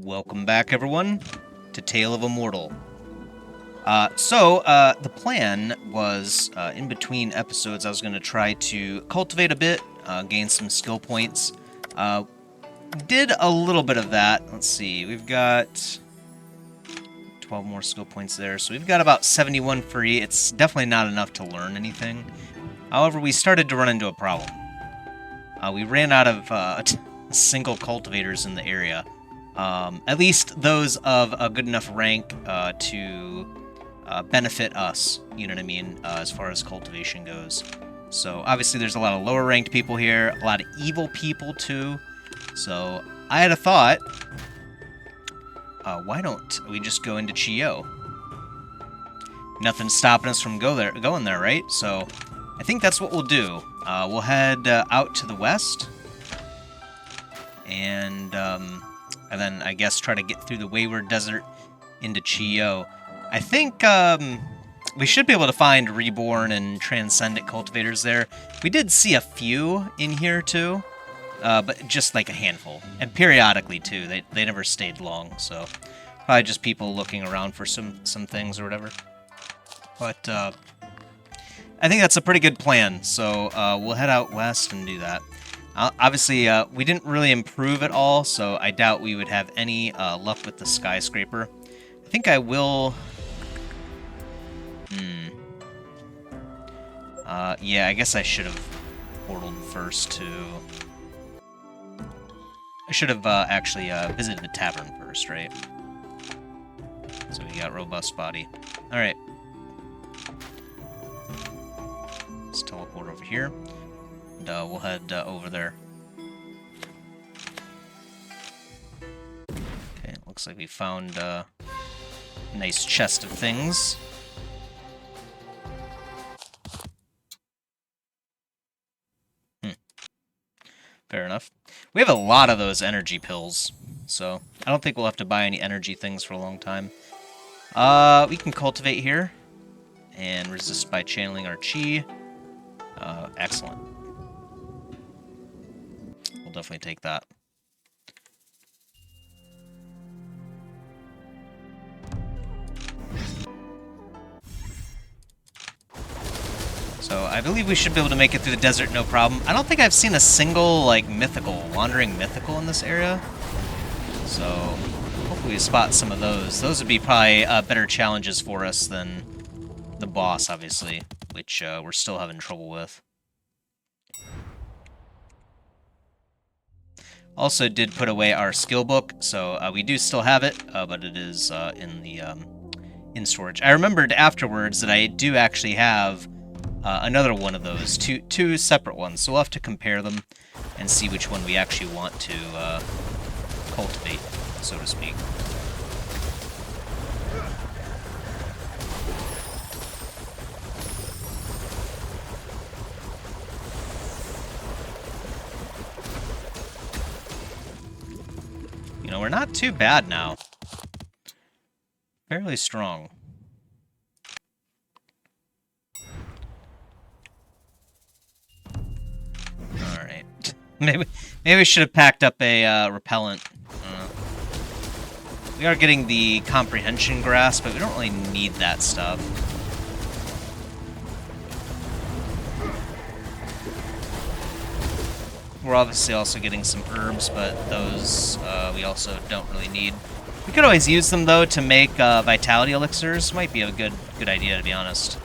Welcome back, everyone, to Tale of Immortal. The plan was, in between episodes, I was going to try to cultivate a bit, gain some skill points. Did a little bit of that. Let's see, we've got 12 more skill points there, so we've got about 71 free. It's definitely not enough to learn anything. However, we started to run into a problem. We ran out of single cultivators in the area. At least those of a good enough rank to benefit us, you know what I mean, as far as cultivation goes. So obviously there's a lot of lower ranked people here, a lot of evil people too. So I had a thought, why don't we just go into Chio? Nothing's stopping us from going there, right? So I think that's what we'll do. We'll head out to the west, and then I guess try to get through the Wayward Desert into Chio. I think we should be able to find Reborn and Transcendent cultivators there. We did see a few in here too, but just like a handful. And periodically too, they never stayed long, so probably just people looking around for some things or whatever. But I think that's a pretty good plan, so we'll head out west and do that. Obviously, we didn't really improve at all, so I doubt we would have any luck with the skyscraper. I think I will... yeah, I guess I should have portaled first to... I should have actually visited the tavern first, right? So we got robust body. Alright. Let's teleport over here. And we'll head over there. Okay, looks like we found a nice chest of things. Fair enough. We have a lot of those energy pills, so I don't think we'll have to buy any energy things for a long time. We can cultivate here and resist by channeling our chi. Excellent. We'll definitely take that. So I believe we should be able to make it through the desert no problem. I don't think I've seen a single, like, wandering mythical in this area. So hopefully we spot some of those. Those would be probably better challenges for us than the boss, obviously, which we're still having trouble with. Also did put away our skill book, so we do still have it, but it is in the in storage. I remembered afterwards that I do actually have another one of those, two separate ones, so we'll have to compare them and see which one we actually want to cultivate, so to speak. You know, we're not too bad now. Fairly strong. Alright. Maybe we should have packed up a repellent. We are getting the comprehension grass, but we don't really need that stuff. We're obviously also getting some herbs, but those we also don't really need. We could always use them, though, to make vitality elixirs. Might be a good idea, to be honest.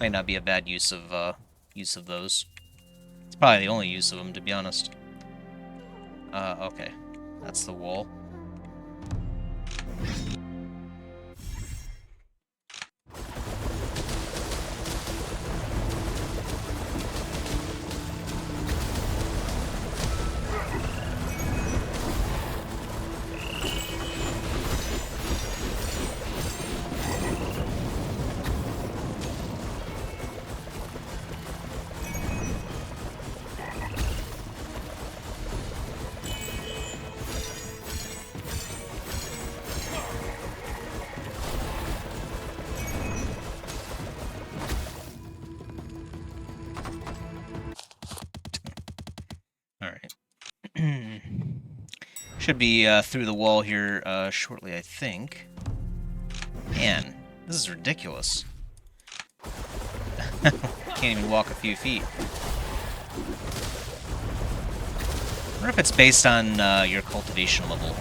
Might not be a bad use of those. It's probably the only use of them, to be honest. Okay. That's the wall. Should be through the wall here shortly, I think. Man, this is ridiculous. Can't even walk a few feet. I wonder if it's based on your cultivation level,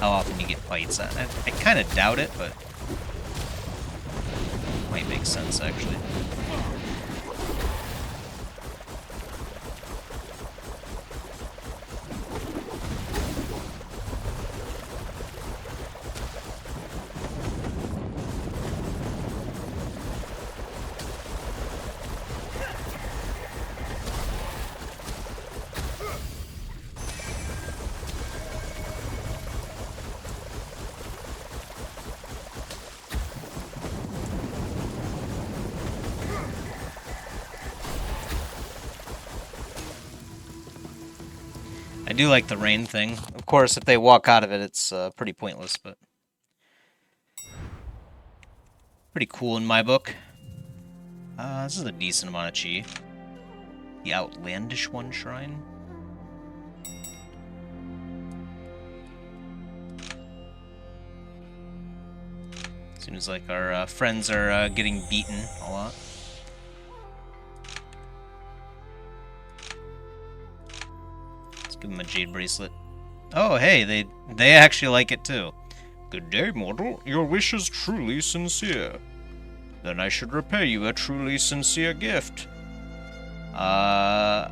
how often you get fights. I kind of doubt it, but might make sense, actually. I do like the rain thing. Of course, if they walk out of it, it's pretty pointless, but pretty cool in my book. This is a decent amount of chi. The Outlandish One Shrine. Seems like our friends are getting beaten a lot. Give him a jade bracelet. Oh, hey, they actually like it too. Good day, mortal. Your wish is truly sincere. Then I should repay you a truly sincere gift. I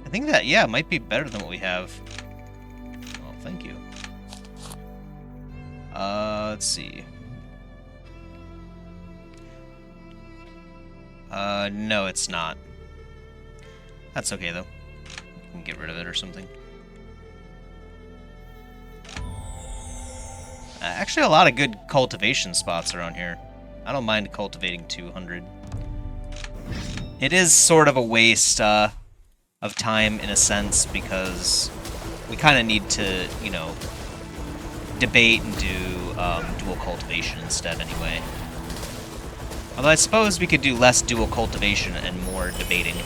think that, yeah, might be better than what we have. Well, thank you. Let's see. No, it's not. That's okay, though. Can get rid of it or something. Actually, a lot of good cultivation spots around here. I don't mind cultivating 200. It is sort of a waste of time in a sense because we kind of need to, you know, debate and do dual cultivation instead anyway. Although I suppose we could do less dual cultivation and more debating.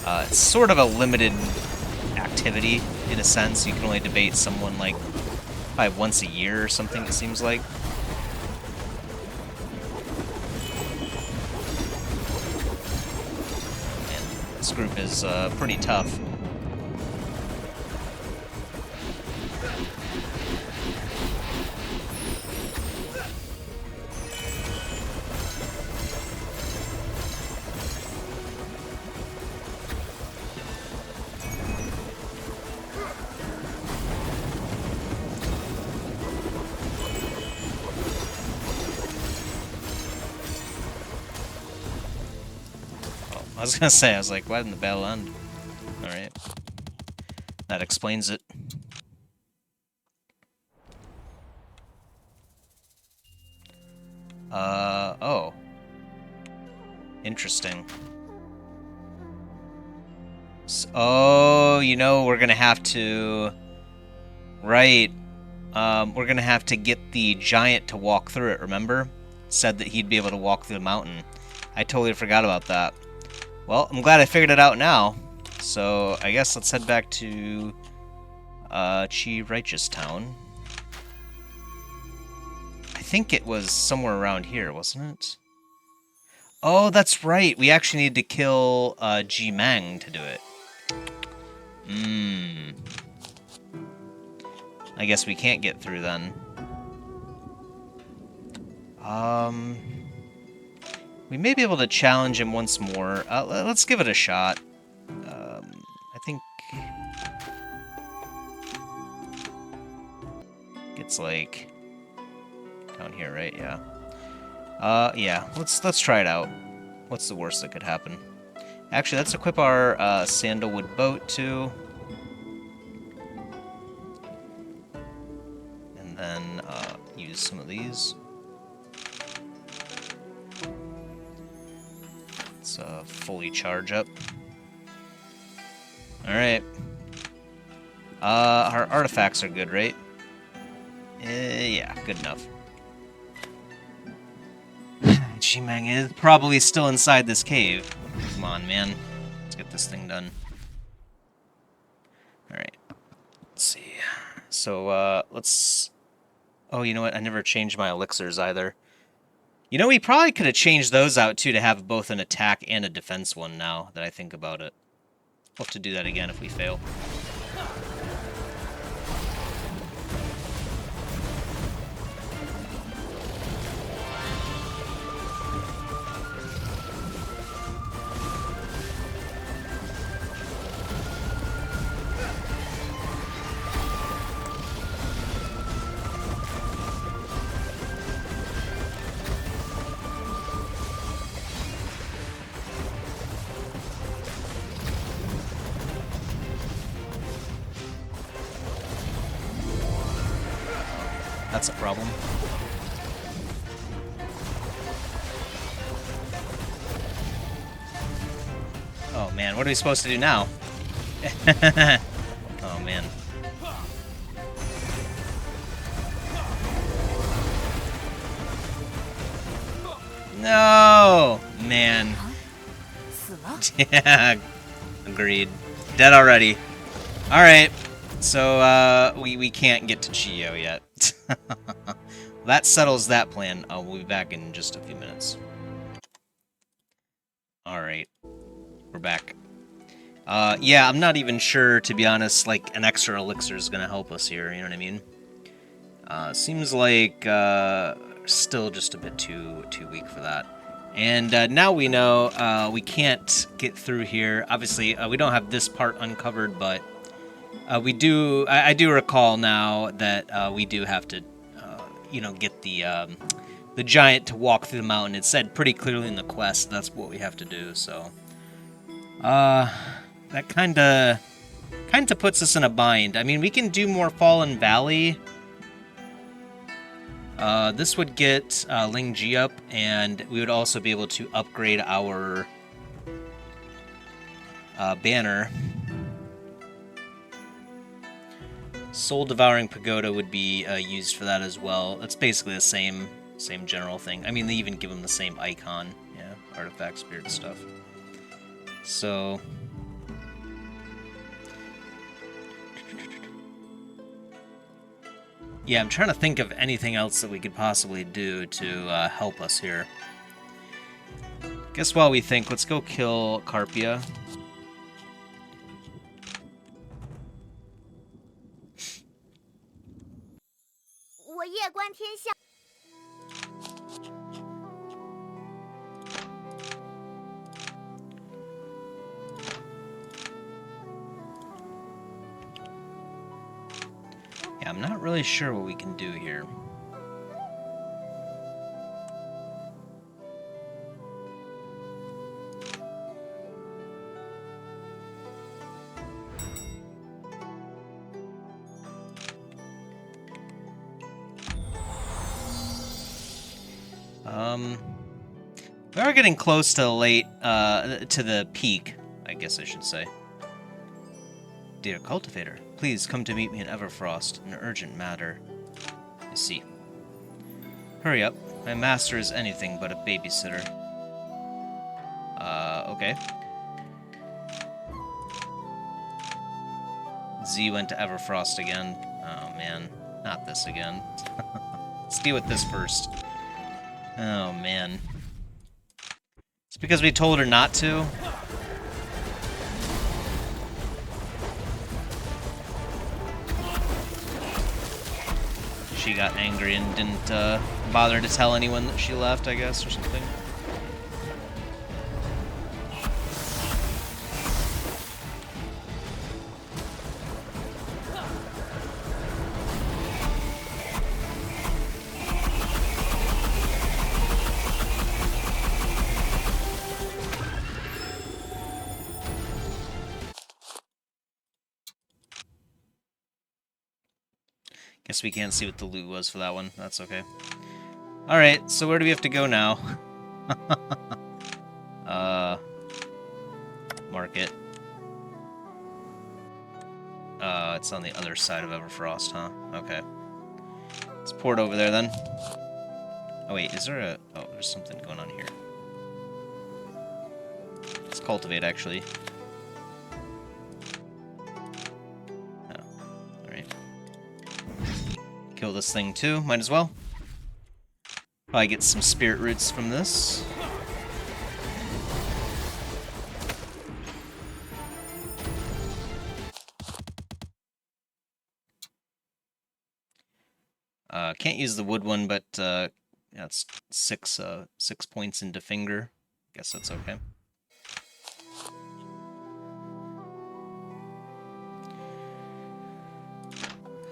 It's sort of a limited activity, in a sense. You can only debate someone, like, probably once a year or something, it seems like. And this group is pretty tough. I was gonna say, I was like, why didn't the battle end? Alright. That explains it. Oh. Interesting. Oh, you know, we're gonna have to... Right. We're gonna have to get the giant to walk through it, remember? Said that he'd be able to walk through the mountain. I totally forgot about that. Well, I'm glad I figured it out now. So, I guess let's head back to Chi Righteous Town. I think it was somewhere around here, wasn't it? Oh, that's right. We actually need to kill Jimeng to do it. I guess we can't get through then. We may be able to challenge him once more. Let's give it a shot. I think it's like down here, right? Yeah. Yeah. Let's try it out. What's the worst that could happen? Actually, let's equip our sandalwood boat too, and then use some of these. Let's fully charge up. Alright. Our artifacts are good, right? Yeah, good enough. Jimeng is probably still inside this cave. Come on, man. Let's get this thing done. Alright. let's see. So, let's... Oh, you know what? I never changed my elixirs either. You know, we probably could have changed those out, too, to have both an attack and a defense one now that I think about it. We'll have to do that again if we fail. That's a problem. Oh man, what are we supposed to do now? Oh man. No! Man. Yeah, agreed. Dead already. Alright, so we can't get to Chio yet. That settles that plan. We'll be back in just a few minutes. Alright, we're back. Yeah, I'm not even sure, to be honest, like, an extra elixir is gonna help us here, you know what I mean? Seems like, still just a bit too weak for that. And now we know we can't get through here. Obviously, we don't have this part uncovered, but we do. I do recall now that we do have to, you know, get the giant to walk through the mountain. It said pretty clearly in the quest that's what we have to do. So, that kind of puts us in a bind. I mean, we can do more Fallen Valley. This would get Ling Ji up, and we would also be able to upgrade our banner. Soul Devouring Pagoda would be used for that as well. It's basically the same general thing. I mean, they even give them the same icon, yeah, artifact, spirit stuff. So, yeah, I'm trying to think of anything else that we could possibly do to help us here. Guess while we think, let's go kill Carpia. Yeah, I'm not really sure what we can do here. We are getting close to the peak, I guess I should say. Dear Cultivator, please come to meet me in Everfrost, an urgent matter. I see. Hurry up. My master is anything but a babysitter. Okay. Z went to Everfrost again. Oh, man. Not this again. Let's deal with this first. Oh, man. It's because we told her not to? She got angry and didn't bother to tell anyone that she left, I guess, or something. Guess we can't see what the loot was for that one. That's okay. Alright, so where do we have to go now? Market. It's on the other side of Everfrost, huh? Okay. Let's port over there, then. Oh, wait, is there a... Oh, there's something going on here. Let's cultivate, actually. Oh, alright. Kill this thing too, might as well. Probably get some spirit roots from this. Can't use the wood one, but yeah, it's 6 points into finger. Guess that's okay.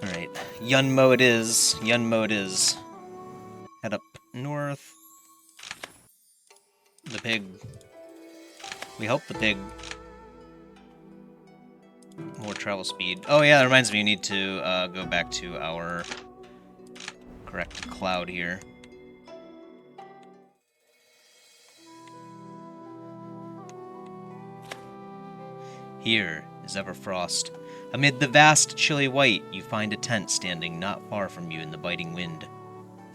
Alright, Yunmo it is. Yunmo it is. Head up north. The pig. We hope the pig. More travel speed. Oh yeah, that reminds me, we need to go back to our correct cloud here. Here is Everfrost. Amid the vast, chilly white, you find a tent standing not far from you in the biting wind. The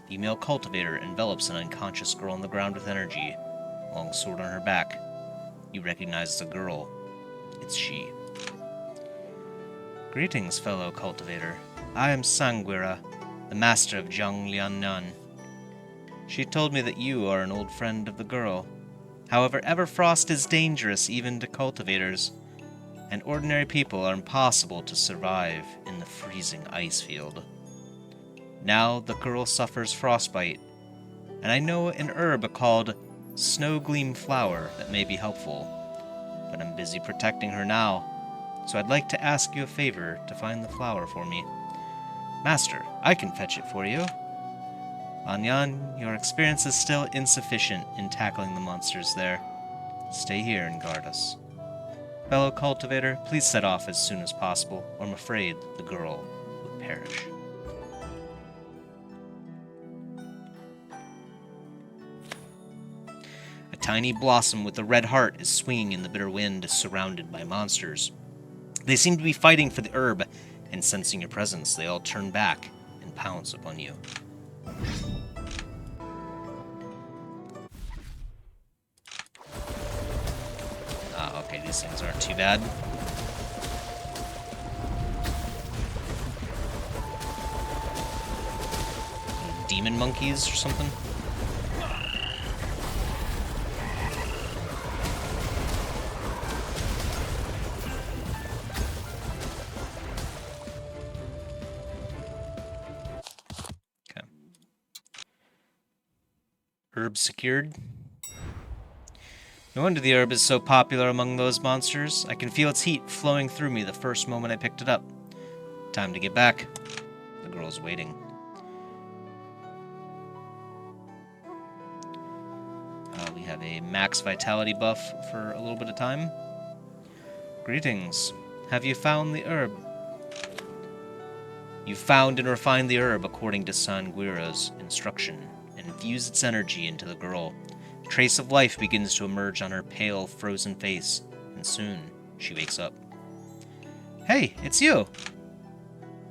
female cultivator envelops an unconscious girl on the ground with energy, long sword on her back. You recognize the girl. It's she. Greetings, fellow cultivator. I am Sanguira, the master of Liannan. She told me that you are an old friend of the girl. However, Everfrost is dangerous even to cultivators, and ordinary people are impossible to survive in the freezing ice field. Now the girl suffers frostbite, and I know an herb called Snow Gleam Flower that may be helpful, but I'm busy protecting her now, so I'd like to ask you a favor to find the flower for me. Master, I can fetch it for you. Lanyan, your experience is still insufficient in tackling the monsters there. Stay here and guard us. Fellow cultivator, please set off as soon as possible, or I'm afraid the girl will perish. A tiny blossom with a red heart is swinging in the bitter wind, surrounded by monsters. They seem to be fighting for the herb, and sensing your presence, they all turn back and pounce upon you. Okay, these things aren't too bad. Demon monkeys or something? Okay. Herb secured. No wonder the herb is so popular among those monsters. I can feel its heat flowing through me the first moment I picked it up. Time to get back. The girl's waiting. We have a max vitality buff for a little bit of time. Greetings. Have you found the herb? You found and refined the herb according to Sanguira's instruction, and infused its energy into the girl. A trace of life begins to emerge on her pale, frozen face, and soon she wakes up. Hey, it's you!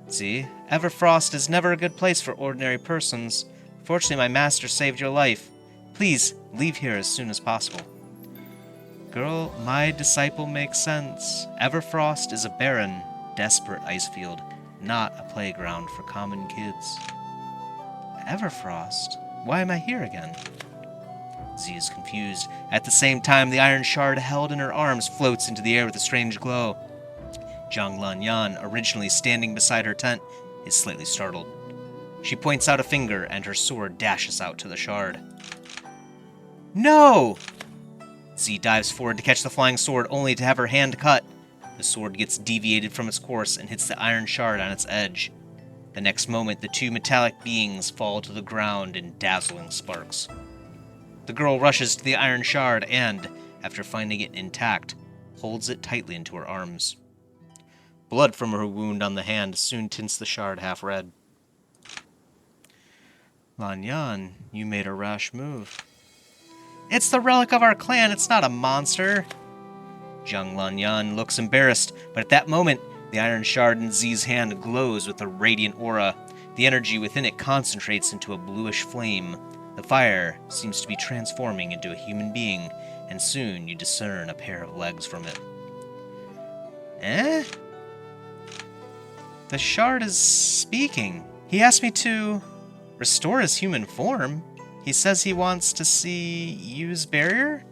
See, Everfrost is never a good place for ordinary persons. Fortunately, my master saved your life. Please, leave here as soon as possible. Girl, my disciple makes sense. Everfrost is a barren, desperate ice field, not a playground for common kids. Everfrost? Why am I here again? Z is confused. At the same time, the iron shard held in her arms floats into the air with a strange glow. Zhang Lanyan, originally standing beside her tent, is slightly startled. She points out a finger, and her sword dashes out to the shard. No! Z dives forward to catch the flying sword, only to have her hand cut. The sword gets deviated from its course and hits the iron shard on its edge. The next moment, the two metallic beings fall to the ground in dazzling sparks. The girl rushes to the iron shard and, after finding it intact, holds it tightly into her arms. Blood from her wound on the hand soon tints the shard half red. Lanyan, you made a rash move. It's the relic of our clan, it's not a monster. Zhang Lanyan looks embarrassed, but at that moment, the iron shard in Z's hand glows with a radiant aura. The energy within it concentrates into a bluish flame. The fire seems to be transforming into a human being, and soon you discern a pair of legs from it. Eh? The shard is speaking. He asked me to restore his human form. He says he wants to see use barrier?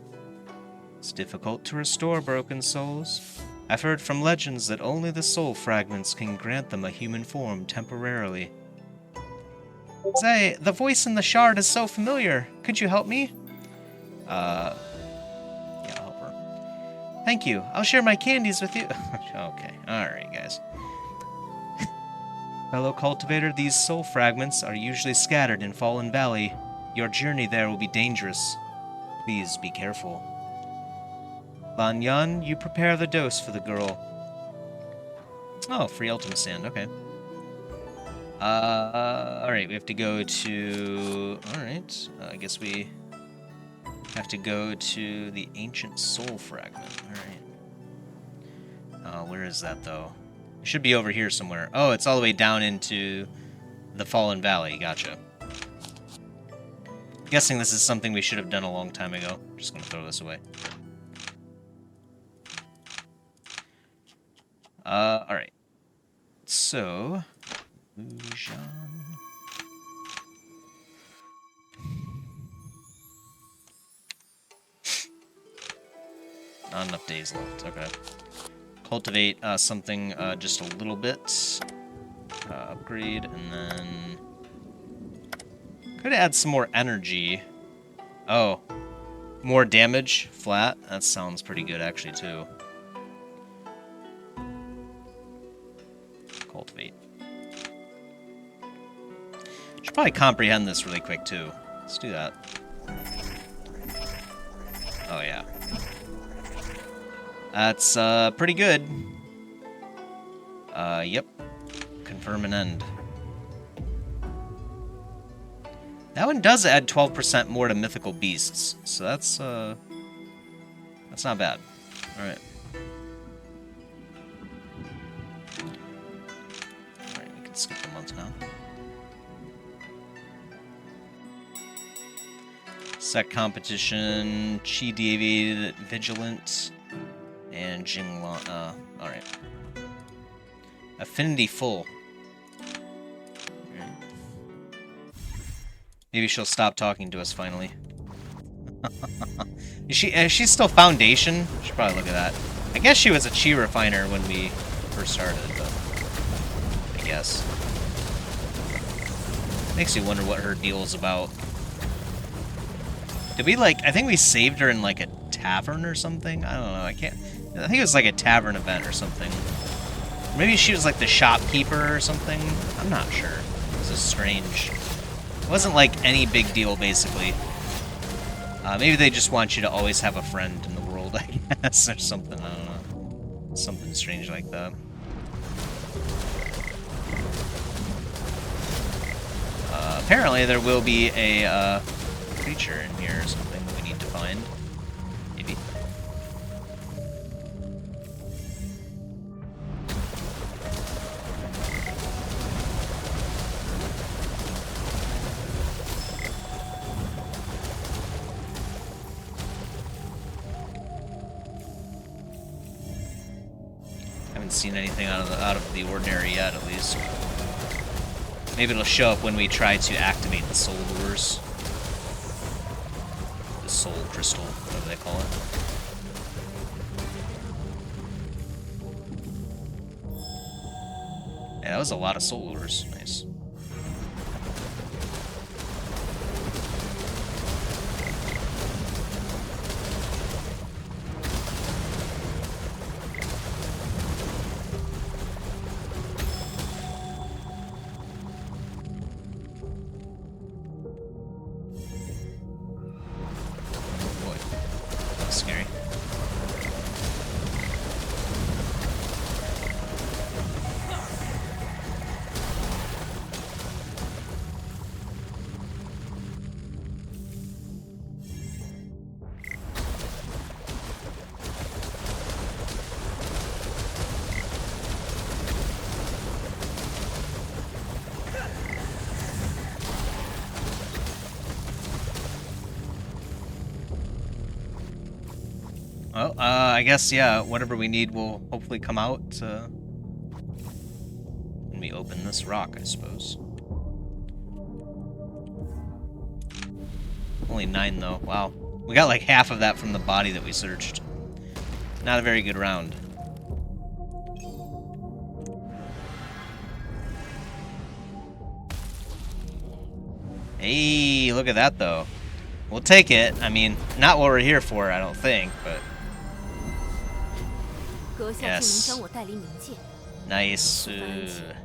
It's difficult to restore broken souls. I've heard from legends that only the soul fragments can grant them a human form temporarily. Say, the voice in the shard is so familiar. Could you help me? Yeah, I'll help her. Thank you. I'll share my candies with you. Okay, alright, guys. Fellow cultivator, these soul fragments are usually scattered in Fallen Valley. Your journey there will be dangerous. Please be careful. Lan Yan, you prepare the dose for the girl. Oh, free ultimate stand, okay. Alright, we have to go to... Alright, I guess we have to go to the Ancient Soul Fragment. Alright. Where is that, though? It should be over here somewhere. Oh, it's all the way down into the Fallen Valley. Gotcha. I'm guessing this is something we should have done a long time ago. I'm just gonna throw this away. Alright. So... Bygone. Not enough days left. Okay. Cultivate something just a little bit. Upgrade, and then... Could add some more energy. Oh. More damage, flat. That sounds pretty good, actually, too. Cultivate. Should probably comprehend this really quick, too. Let's do that. Oh, yeah. That's, pretty good. Yep. Confirm and end. That one does add 12% more to mythical beasts, so that's not bad. Alright. Alright, we can skip the month now. Sec competition, Chi Deviated, Vigilant, and Jinglan. Alright. Affinity full. Right. Maybe she'll stop talking to us finally. She's still Foundation? Should probably look at that. I guess she was a Chi Refiner when we first started, but I guess. Makes you wonder what her deal is about. Did we, like, I think we saved her in, like, a tavern or something? I don't know, I think it was, like, a tavern event or something. Maybe she was, like, the shopkeeper or something? I'm not sure. This is strange. It wasn't, like, any big deal, basically. Maybe they just want you to always have a friend in the world, I guess, or something, I don't know. Something strange like that. Apparently there will be a, creature in here or something that we need to find. Maybe. Haven't seen anything out of the ordinary yet, at least. Maybe it'll show up when we try to activate the soul lures. Soul crystal, whatever they call it. Yeah, that was a lot of soul lures. Nice. Scary. Well, I guess, yeah, whatever we need will hopefully come out when we open this rock, I suppose. Only 9 though. Wow. We got like half of that from the body that we searched. Not a very good round. Hey, look at that though. We'll take it. I mean, not what we're here for, I don't think, but... Yes. Nice. Alright.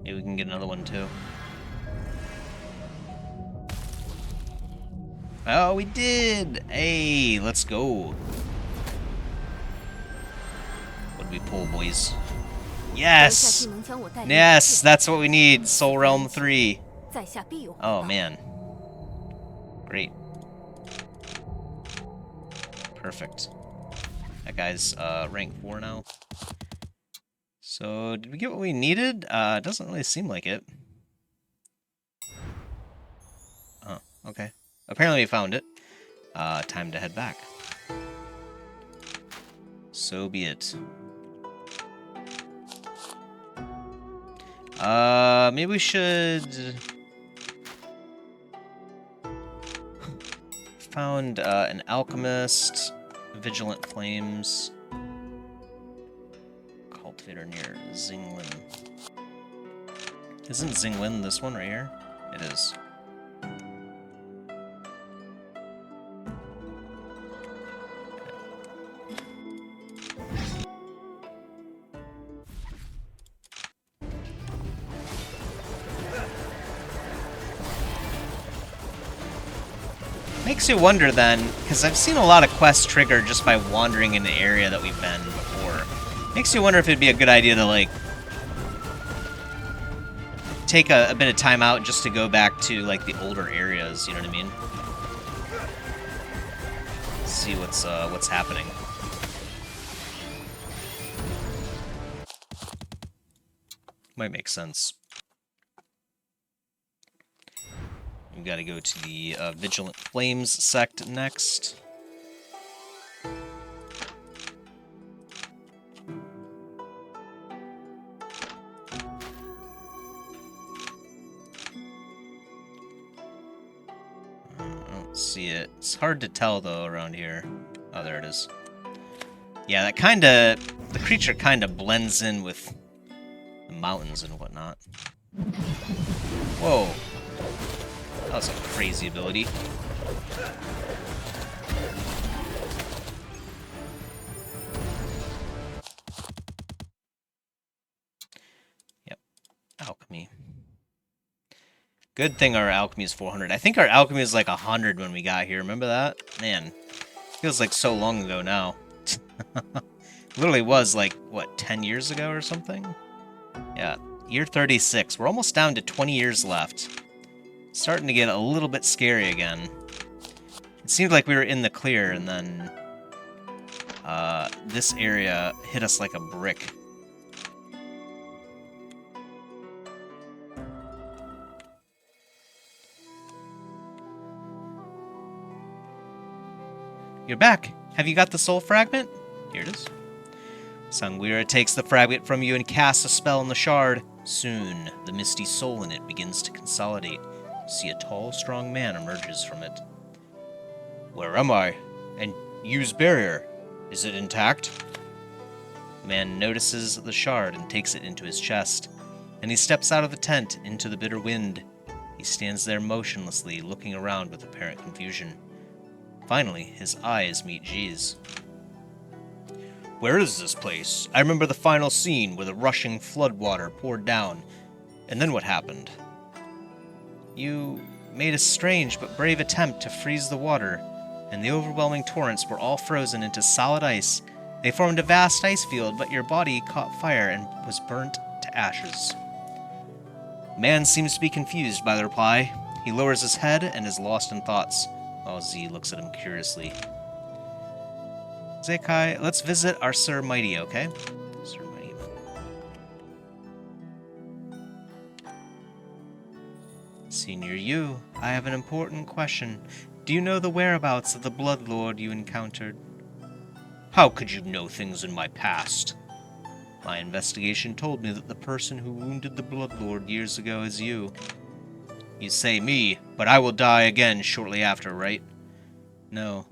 Maybe we can get another one too. Oh, we did! Hey, let's go. What did we pull, boys? Yes! Yes, that's what we need. Soul Realm 3. Oh, man. Great. Perfect. That guy's rank 4 now. So, did we get what we needed? It doesn't really seem like it. Oh, okay. Apparently we found it. Time to head back. So be it. Maybe we should... Found an alchemist, vigilant flames, cultivator near Xinglin. Isn't Xinglin this one right here? It is. Makes you wonder then, because I've seen a lot of quests trigger just by wandering in the area that we've been before. Makes you wonder if it'd be a good idea to, like, take a bit of time out just to go back to, like, the older areas, you know what I mean? See what's happening. Might make sense. We gotta go to the Vigilant Flames sect next. I don't see it. It's hard to tell though around here. Oh, there it is. Yeah, that kinda... the creature kinda blends in with the mountains and whatnot. Whoa. That was a crazy ability. Yep. Alchemy. Good thing our alchemy is 400. I think our alchemy is like 100 when we got here. Remember that? Man. Feels like so long ago now. Literally was like, what, 10 years ago or something? Yeah. Year 36. We're almost down to 20 years left. Starting to get a little bit scary again. It seemed like we were in the clear, and then this area hit us like a brick. You're back. Have you got the soul fragment? Here it is. Sanguira takes the fragment from you and casts a spell on the shard. Soon, the misty soul in it begins to consolidate. See a tall, strong man emerges from it. Where am I? And use barrier. Is it intact? The man notices the shard and takes it into his chest. And he steps out of the tent into the bitter wind. He stands there motionlessly, looking around with apparent confusion. Finally, his eyes meet G's. Where is this place? I remember the final scene where the rushing floodwater poured down. And then what happened? You made a strange but brave attempt to freeze the water, and the overwhelming torrents were all frozen into solid ice. They formed a vast ice field, but your body caught fire and was burnt to ashes. Man seems to be confused by the reply. He lowers his head and is lost in thoughts, while Z looks at him curiously. Zekai, let's visit our Sir Mighty, okay? Sir Mighty. Senior Yu, I have an important question. Do you know the whereabouts of the Blood Lord you encountered? How could you know things in my past? My investigation told me that the person who wounded the Bloodlord years ago is you. You say me, but I will die again shortly after, right? No.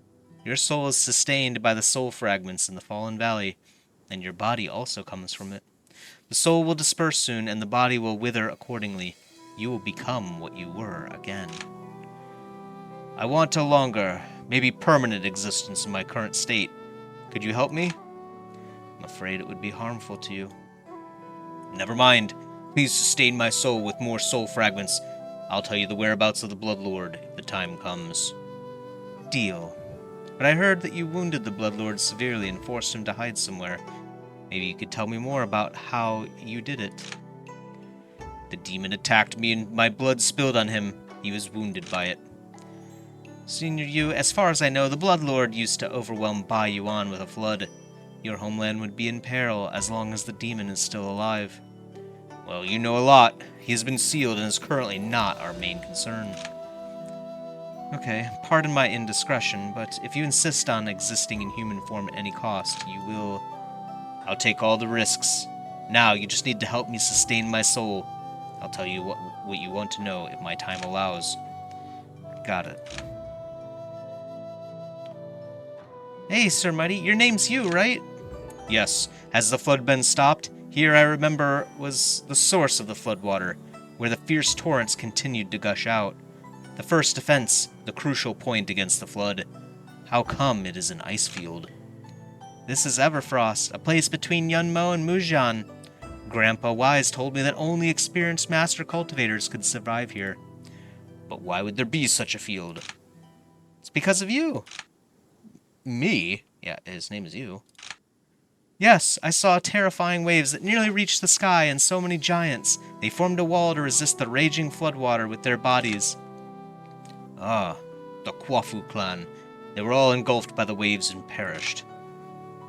Your soul is sustained by the soul fragments in the Fallen Valley, and your body also comes from it. The soul will disperse soon, and the body will wither accordingly. You will become what you were again. I want a longer, maybe permanent existence in my current state. Could you help me? I'm afraid it would be harmful to you. Never mind. Please sustain my soul with more soul fragments. I'll tell you the whereabouts of the Bloodlord if the time comes. Deal. But I heard that you wounded the Bloodlord severely and forced him to hide somewhere. Maybe you could tell me more about how you did it. The demon attacked me and my blood spilled on him. He was wounded by it. Senior Yu, as far as I know, the Bloodlord used to overwhelm Bygone with a flood. Your homeland would be in peril as long as the demon is still alive. Well, you know a lot. He has been sealed and is currently not our main concern. Okay, pardon my indiscretion, but if you insist on existing in human form at any cost, you will... I'll take all the risks. Now, you just need to help me sustain my soul. I'll tell you what you want to know if my time allows. Got it. Hey, Sir Mighty, your name's Yu, right? Yes. Has the flood been stopped? Here, I remember, was the source of the floodwater, where the fierce torrents continued to gush out. The first defense, the crucial point against the flood. How come it is an ice field? This is Everfrost, a place between Yunmo and Mujian. Grandpa Wise told me that only experienced master cultivators could survive here. But why would there be such a field? It's because of you. Me? Yeah, his name is Yu. Yes, I saw terrifying waves that nearly reached the sky and so many giants. They formed a wall to resist the raging floodwater with their bodies. Ah, the Kwafu clan. They were all engulfed by the waves and perished.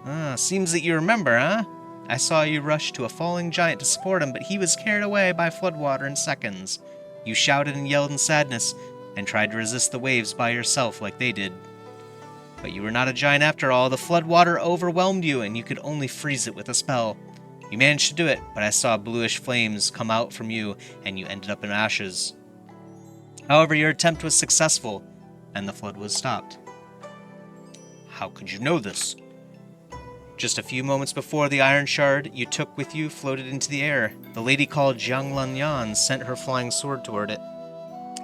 Ah, seems that you remember, huh? I saw you rush to a falling giant to support him, but he was carried away by floodwater in seconds. You shouted and yelled in sadness, and tried to resist the waves by yourself like they did. But you were not a giant after all. The floodwater overwhelmed you, and you could only freeze it with a spell. You managed to do it, but I saw bluish flames come out from you, and you ended up in ashes. However, your attempt was successful, and the flood was stopped. How could you know this? Just a few moments before the iron shard you took with you floated into the air. The lady called Jiang Lanyan sent her flying sword toward it.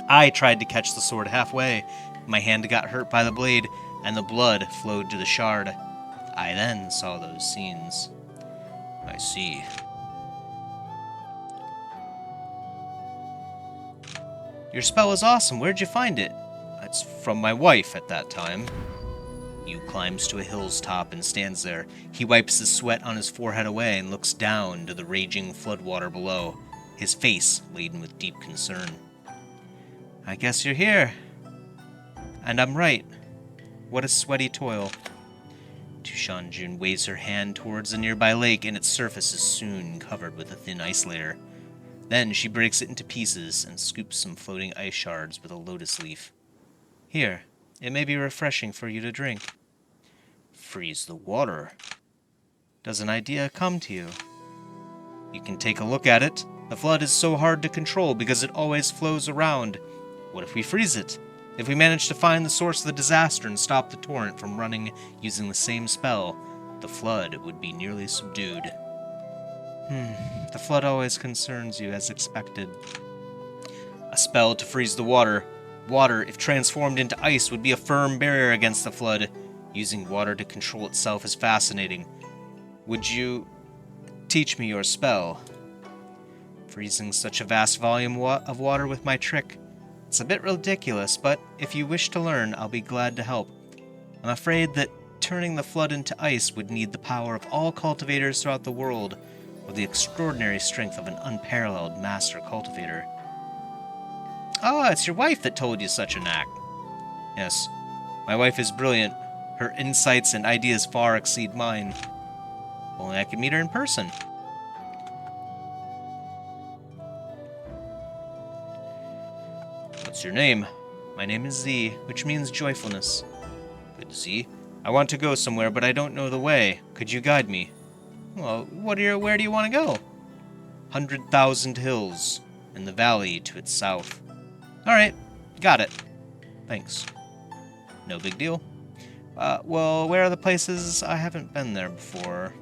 I tried to catch the sword halfway. My hand got hurt by the blade, and the blood flowed to the shard. I then saw those scenes. I see. Your spell is awesome. Where'd you find it? It's from my wife at that time. Yu climbs to a hill's top and stands there. He wipes the sweat on his forehead away and looks down to the raging floodwater below, his face laden with deep concern. I guess you're here. And I'm right. What a sweaty toil. Tushanjun waves her hand towards a nearby lake, and its surface is soon covered with a thin ice layer. Then she breaks it into pieces and scoops some floating ice shards with a lotus leaf. Here, it may be refreshing for you to drink. Freeze the water. Does an idea come to you? You can take a look at it. The flood is so hard to control because it always flows around. What if we freeze it? If we manage to find the source of the disaster and stop the torrent from running using the same spell, the flood would be nearly subdued. The flood always concerns you, as expected. A spell to freeze the water. Water, if transformed into ice, would be a firm barrier against the flood. Using water to control itself is fascinating. Would you teach me your spell? Freezing such a vast volume of water with my trick. It's a bit ridiculous, but if you wish to learn, I'll be glad to help. I'm afraid that turning the flood into ice would need the power of all cultivators throughout the world, or the extraordinary strength of an unparalleled master cultivator. Ah, it's your wife that told you such a knack. Yes, my wife is brilliant. Her insights and ideas far exceed mine. If only I could meet her in person. What's your name? My name is Z, which means joyfulness. Good Z. I want to go somewhere, but I don't know the way. Could you guide me? Well, where do you want to go? 100,000 hills, and the valley to its south. Alright, got it. Thanks. No big deal. Well, where are the places? I haven't been there before.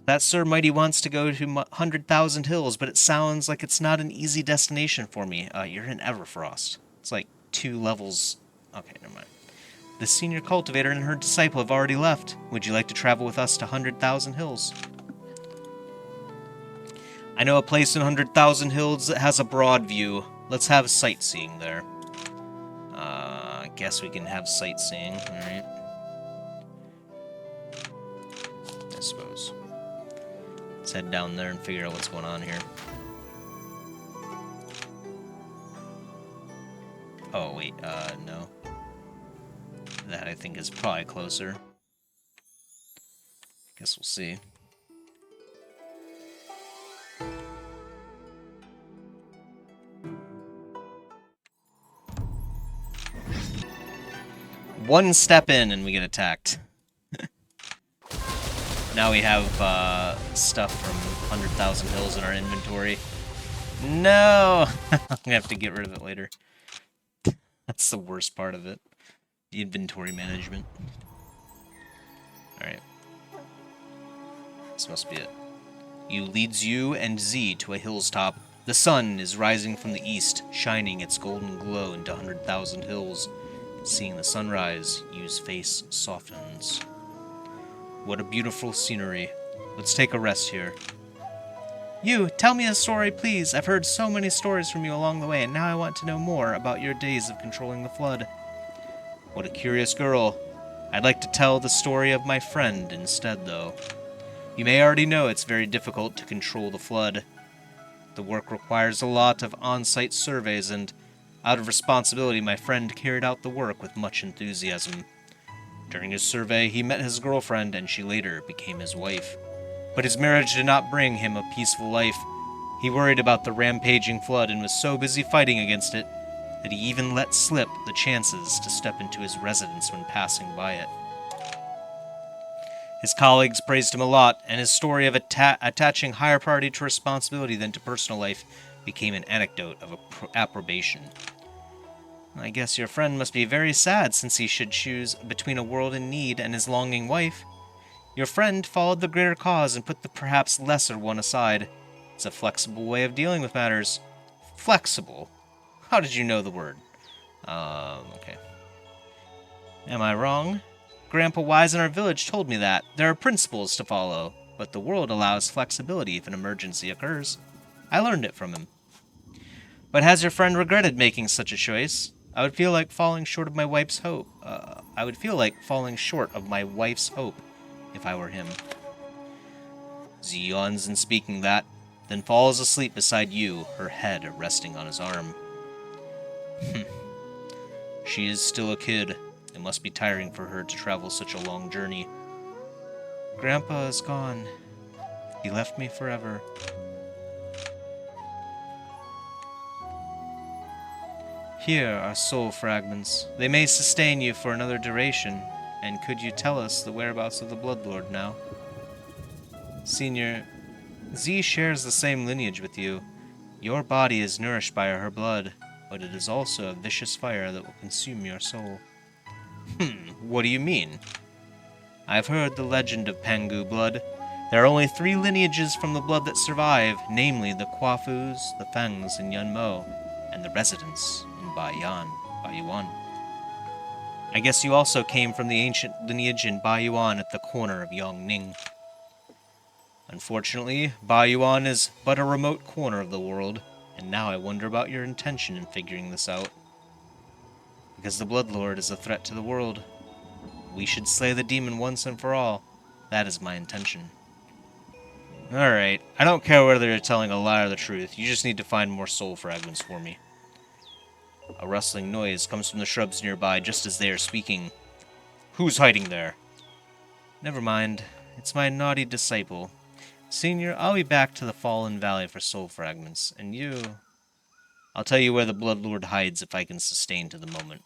That Sir Mighty wants to go to 100,000 hills, but it sounds like it's not an easy destination for me. You're in Everfrost. It's like 2 levels... Okay, never mind. The senior cultivator and her disciple have already left. Would you like to travel with us to 100,000 hills? I know a place in 100,000 hills that has a broad view. Let's have sightseeing there. I guess we can have sightseeing, alright. I suppose. Let's head down there and figure out what's going on here. Oh, wait, no. That, I think, is probably closer. Guess we'll see. One step in and we get attacked. Now we have stuff from 100,000 hills in our inventory. No! I'm gonna have to get rid of it later. That's the worst part of it. The inventory management. Alright. This must be it. You leads you and Z to a hill's top. The sun is rising from the east, shining its golden glow into 100,000 hills. Seeing the sunrise, Yu's face softens. What a beautiful scenery. Let's take a rest here. You, tell me a story, please. I've heard so many stories from you along the way, and now I want to know more about your days of controlling the flood. What a curious girl. I'd like to tell the story of my friend instead, though. You may already know it's very difficult to control the flood. The work requires a lot of on-site surveys, and out of responsibility, my friend carried out the work with much enthusiasm. During his survey, he met his girlfriend, and she later became his wife. But his marriage did not bring him a peaceful life. He worried about the rampaging flood and was so busy fighting against it that he even let slip the chances to step into his residence when passing by it. His colleagues praised him a lot, and his story of attaching higher priority to responsibility than to personal life became an anecdote of approbation. I guess your friend must be very sad since he should choose between a world in need and his longing wife. Your friend followed the greater cause and put the perhaps lesser one aside. It's a flexible way of dealing with matters. Flexible? How did you know the word? Okay. Am I wrong? Grandpa Wise in our village told me that. There are principles to follow, but the world allows flexibility if an emergency occurs. I learned it from him. But has your friend regretted making such a choice? I would feel like falling short of my wife's hope. If I were him. Z yawns in speaking that, then falls asleep beside you, her head resting on his arm. She is still a kid. It must be tiring for her to travel such a long journey. Grandpa is gone. He left me forever. Here are soul fragments. They may sustain you for another duration. And could you tell us the whereabouts of the Bloodlord now? Senior, Z shares the same lineage with you. Your body is nourished by her blood, but it is also a vicious fire that will consume your soul. What do you mean? I've heard the legend of Pangu blood. There are only 3 lineages from the blood that survive, namely the Quafus, the Fangs in Yunmo, and the residents in Bayuan. I guess you also came from the ancient lineage in Bayuan at the corner of Yongning. Unfortunately, Bayuan is but a remote corner of the world, and now I wonder about your intention in figuring this out. Because the Bloodlord is a threat to the world. We should slay the demon once and for all. That is my intention. Alright, I don't care whether you're telling a lie or the truth, you just need to find more soul fragments for me. A rustling noise comes from the shrubs nearby just as they are speaking. Who's hiding there? Never mind. It's my naughty disciple. Senior, I'll be back to the Fallen Valley for soul fragments, and you... I'll tell you where the Bloodlord hides if I can sustain to the moment.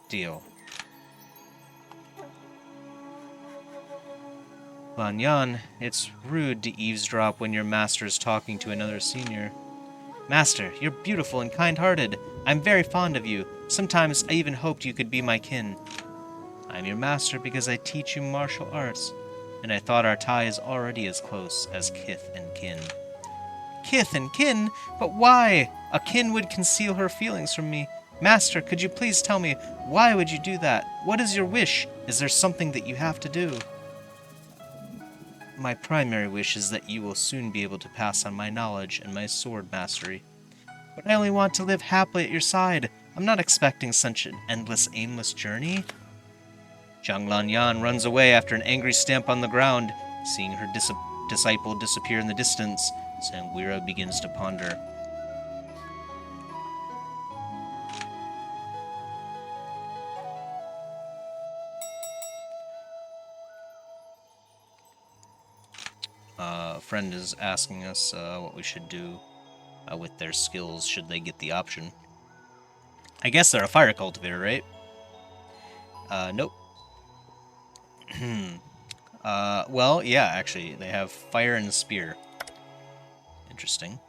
Deal. Banyan, it's rude to eavesdrop when your master is talking to another senior. Master, you're beautiful and kind-hearted. I'm very fond of you. Sometimes I even hoped you could be my kin. I'm your master because I teach you martial arts, and I thought our tie is already as close as kith and kin. Kith and kin? But why? A kin would conceal her feelings from me. Master, could you please tell me, why would you do that? What is your wish? Is there something that you have to do? My primary wish is that you will soon be able to pass on my knowledge and my sword mastery. But I only want to live happily at your side. I'm not expecting such an endless, aimless journey. Zhang Lanyan runs away after an angry stamp on the ground. Seeing her disciple disappear in the distance, Sanguira begins to ponder. A friend is asking us what we should do with their skills should they get the option. I guess they're a fire cultivator, right? Nope. Well, yeah, actually, they have fire and spear. Interesting.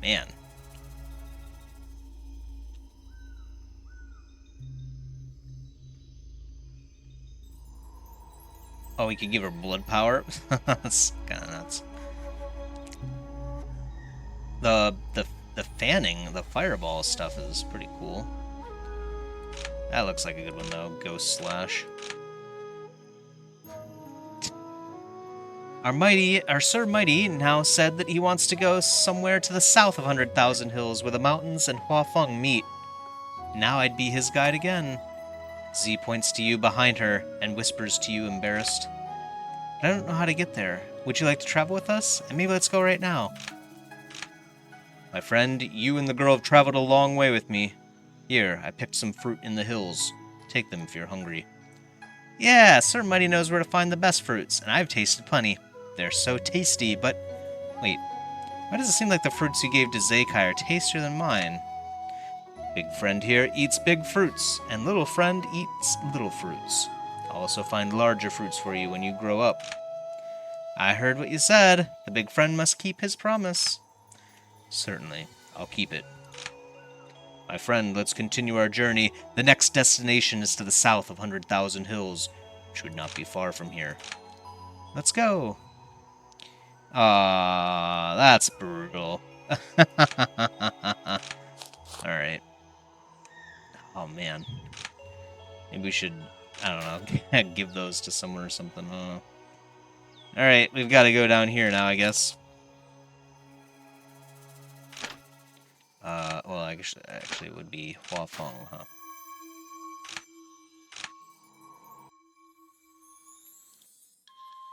Man. Oh, we could give her blood power? That's kind of nuts. The fanning, the fireball stuff is pretty cool. That looks like a good one, though. Ghost Slash. Our Sir Mighty now said that he wants to go somewhere to the south of 100,000 Hills where the mountains and Huafeng meet. Now I'd be his guide again. Z points to you behind her and whispers to you, embarrassed. But I don't know how to get there. Would you like to travel with us? And maybe let's go right now. My friend, you and the girl have traveled a long way with me. Here, I picked some fruit in the hills. Take them if you're hungry. Yeah, Sir Mighty knows where to find the best fruits, and I've tasted plenty. They're so tasty, but... Wait, why does it seem like the fruits you gave to Zakai are tastier than mine? Big friend here eats big fruits, and little friend eats little fruits. I'll also find larger fruits for you when you grow up. I heard what you said. The big friend must keep his promise. Certainly, I'll keep it. My friend, let's continue our journey. The next destination is to the south of 100,000 Hills, which would not be far from here. Let's go. Ah, that's brutal. Alright. Oh, man. Maybe we should, I don't know, give those to someone or something. Alright, we've got to go down here now, I guess. Well, actually it would be Huafeng,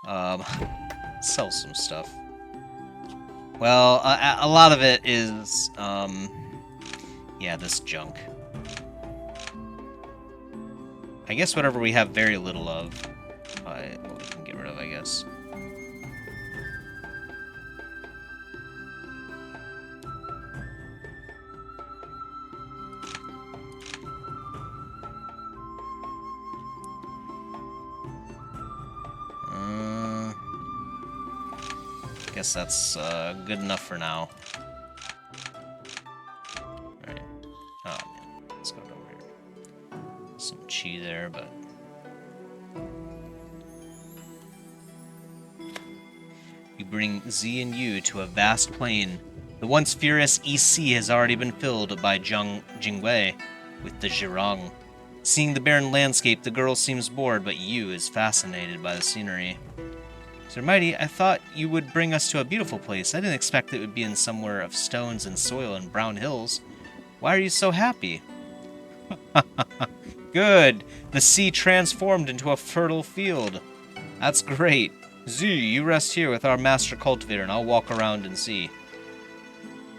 huh? Sell some stuff. Well, a lot of it is, yeah, this junk. I guess whatever we have very little of, well, we can get rid of, I guess. Guess that's good enough for now. Alright. Oh, man. Let's go over here. Some chi there, but... You bring Z and Yu to a vast plain. The once furious EC has already been filled by Jingwei with the Zhirang. Seeing the barren landscape, the girl seems bored, but Yu is fascinated by the scenery. Sir Mighty, I thought you would bring us to a beautiful place. I didn't expect it would be in somewhere of stones and soil and brown hills. Why are you so happy? Good. The sea transformed into a fertile field. That's great. Z, you rest here with our master cultivator, and I'll walk around and see.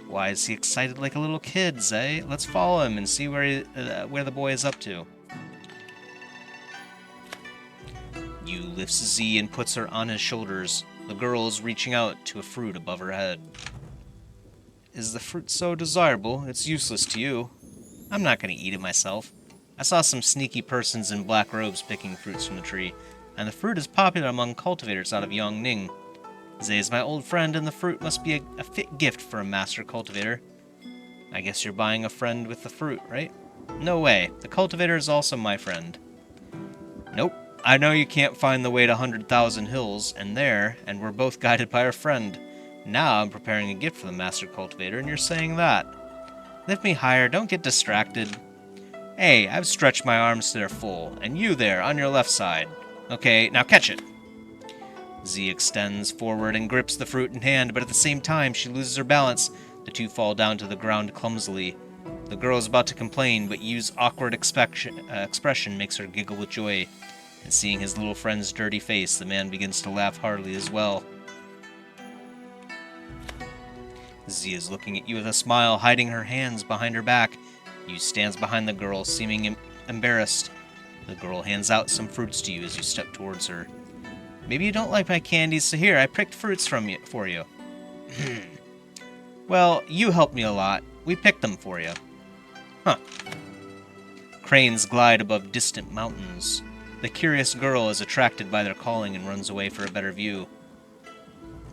Why is he excited like a little kid, eh? Let's follow him and see where the boy is up to. Yu lifts Z and puts her on his shoulders. The girl is reaching out to a fruit above her head. Is the fruit so desirable, it's useless to you? I'm not going to eat it myself. I saw some sneaky persons in black robes picking fruits from the tree, and the fruit is popular among cultivators out of Yongning. Zay is my old friend, and the fruit must be a fit gift for a master cultivator. I guess you're buying a friend with the fruit, right? No way. The cultivator is also my friend. Nope. I know you can't find the way to 100,000 hills, and we're both guided by our friend. Now I'm preparing a gift for the master cultivator, and you're saying that. Lift me higher, don't get distracted. Hey, I've stretched my arms to their full, and you there, on your left side. Okay, now catch it. Z extends forward and grips the fruit in hand, but at the same time she loses her balance. The two fall down to the ground clumsily. The girl is about to complain, but Yu's awkward expression makes her giggle with joy. And seeing his little friend's dirty face, the man begins to laugh heartily as well. Z is looking at you with a smile, hiding her hands behind her back. Yu stands behind the girl, seeming embarrassed. The girl hands out some fruits to you as you step towards her. Maybe you don't like my candies, so here, I picked fruits for you. Well, you helped me a lot. We picked them for you. Huh. Cranes glide above distant mountains. The curious girl is attracted by their calling and runs away for a better view.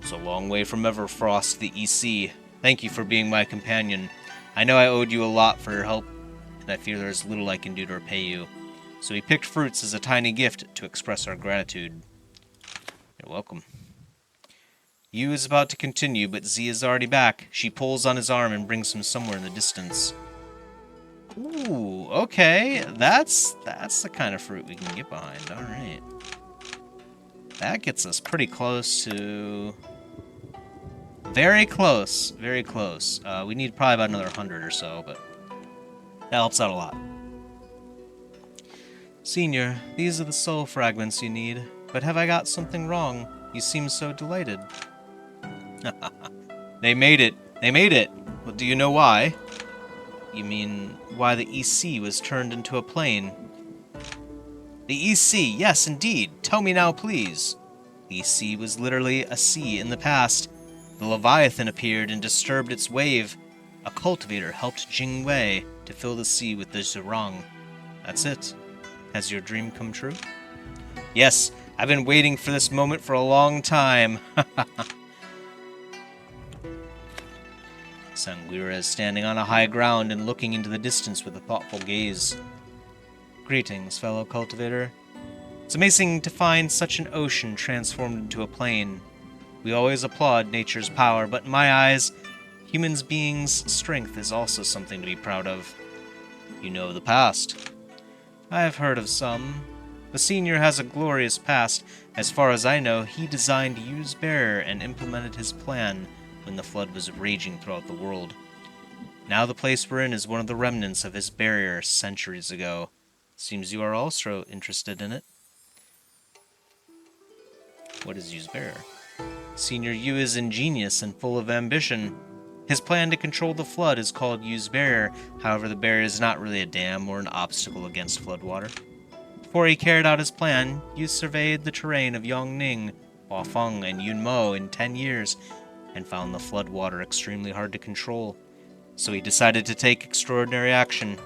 It's a long way from Everfrost, the EC. Thank you for being my companion. I know I owed you a lot for your help, and I fear there's little I can do to repay you. So we picked fruits as a tiny gift to express our gratitude. You're welcome. Yu is about to continue, but Z is already back. She pulls on his arm and brings him somewhere in the distance. Ooh, okay. That's the kind of fruit we can get behind. Alright. That gets us pretty close to... Very close. Very close. We need probably about another 100 or so, but that helps out a lot. Senior, these are the soul fragments you need. But have I got something wrong? You seem so delighted. They made it. They made it. Well, do you know why? You mean why the EC was turned into a plane? The EC, yes, indeed. Tell me now, please. The EC was literally a sea in the past. The Leviathan appeared and disturbed its wave. A cultivator helped Jingwei to fill the sea with the Zhurong. That's it. Has your dream come true? Yes, I've been waiting for this moment for a long time. Sanguira is standing on a high ground and looking into the distance with a thoughtful gaze. Greetings, fellow cultivator. It's amazing to find such an ocean transformed into a plain. We always applaud nature's power, but in my eyes, humans beings' strength is also something to be proud of. You know the past. I have heard of some. The senior has a glorious past. As far as I know, he designed Yu's Bearer and implemented his plan when the flood was raging throughout the world. Now the place we're in is one of the remnants of his barrier centuries ago. Seems you are also interested in it. What is Yu's Bearer? Senior Yu is ingenious and full of ambition. His plan to control the flood is called Yu's Barrier. However, the barrier is not really a dam or an obstacle against floodwater. Before he carried out his plan, Yu surveyed the terrain of Yongning, Huafeng, and Yunmo in 10 years, and found the floodwater extremely hard to control. So he decided to take extraordinary action.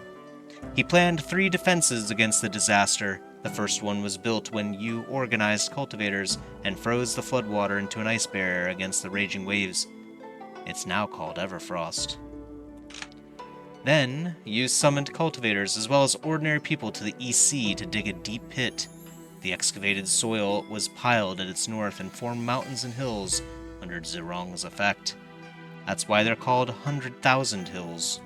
He planned 3 defenses against the disaster. The first one was built when Yu organized cultivators and froze the floodwater into an ice barrier against the raging waves. It's now called Everfrost. Then, Yu summoned cultivators as well as ordinary people to the EC to dig a deep pit. The excavated soil was piled at its north and formed mountains and hills under Zhurong's effect. That's why they're called 100,000 Hills.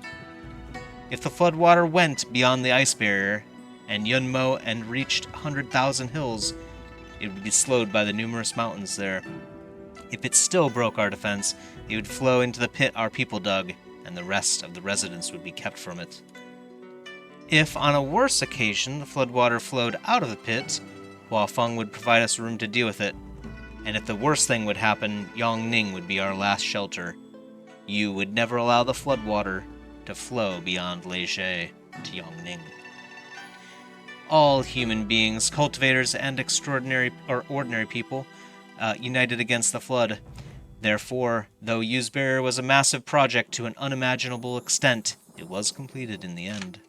If the floodwater went beyond the ice barrier and Yunmo and reached 100,000 Hills, it would be slowed by the numerous mountains there. If it still broke our defense, it would flow into the pit our people dug, and the rest of the residents would be kept from it. If, on a worse occasion, the floodwater flowed out of the pit, Huafeng would provide us room to deal with it. And if the worst thing would happen, Yongning would be our last shelter. Yu would never allow the floodwater to flow beyond Leishe to Yongning. All human beings, cultivators, and ordinary people, united against the flood. Therefore, though Usebearer was a massive project to an unimaginable extent, it was completed in the end.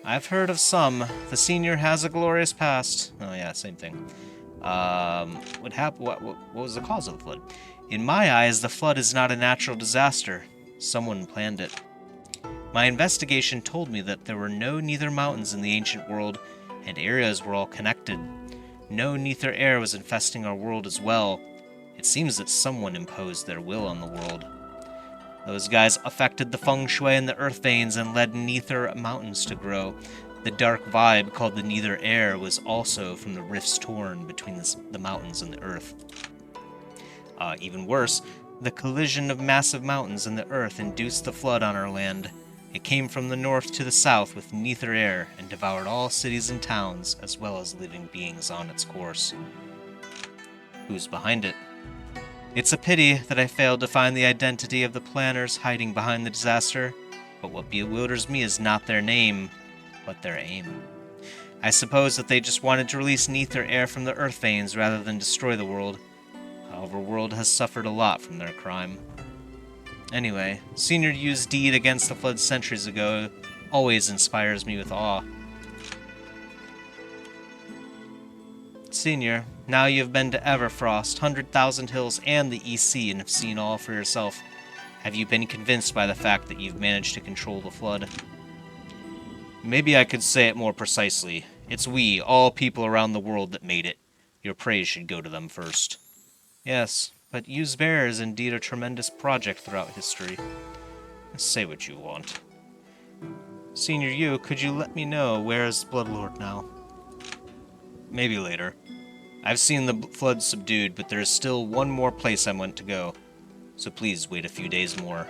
I've heard of some. The senior has a glorious past. Oh yeah, same thing. What happened? What was the cause of the flood? In my eyes, the flood is not a natural disaster. Someone planned it. My investigation told me that there were no Neither mountains in the ancient world, and areas were all connected. No Neither air was infesting our world as well. It seems that someone imposed their will on the world. Those guys affected the feng shui in the earth veins and led Neither mountains to grow. The dark vibe called the Neither air was also from the rifts torn between the mountains and the earth. Even worse, the collision of massive mountains and the earth induced the flood on our land. It came from the north to the south with Neither air and devoured all cities and towns, as well as living beings on its course. Who's behind it? It's a pity that I failed to find the identity of the planners hiding behind the disaster, but what bewilders me is not their name, but their aim. I suppose that they just wanted to release Neither air from the earth veins rather than destroy the world. However, world has suffered a lot from their crime. Anyway, Senior Yu's deed against the flood centuries ago always inspires me with awe. Senior, now you have been to Everfrost, 100,000 Hills, and the EC and have seen all for yourself. Have you been convinced by the fact that you've managed to control the flood? Maybe I could say it more precisely. It's we, all people around the world, that made it. Your praise should go to them first. Yes, but Usebearer is indeed a tremendous project throughout history. Say what you want. Senior Yu, could you let me know where is the Bloodlord now? Maybe later. I've seen the flood subdued, but there is still one more place I want to go. So please wait a few days more.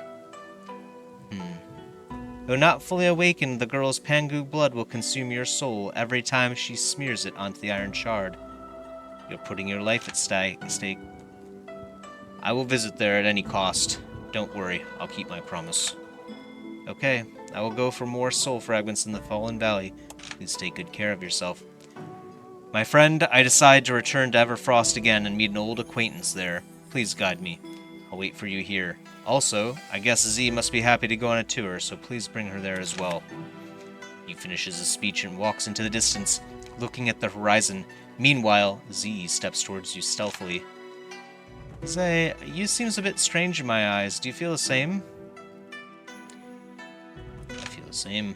Though not fully awakened, the girl's Pangu blood will consume your soul every time she smears it onto the iron shard. You're putting your life at stake. I will visit there at any cost. Don't worry, I'll keep my promise. Okay, I will go for more soul fragments in the Fallen Valley. Please take good care of yourself. My friend, I decide to return to Everfrost again and meet an old acquaintance there. Please guide me. I'll wait for you here. Also, I guess Z must be happy to go on a tour, so please bring her there as well. He finishes his speech and walks into the distance, looking at the horizon. Meanwhile, Z steps towards you stealthily. Say, you seems a bit strange in my eyes. Do you feel the same? I feel the same.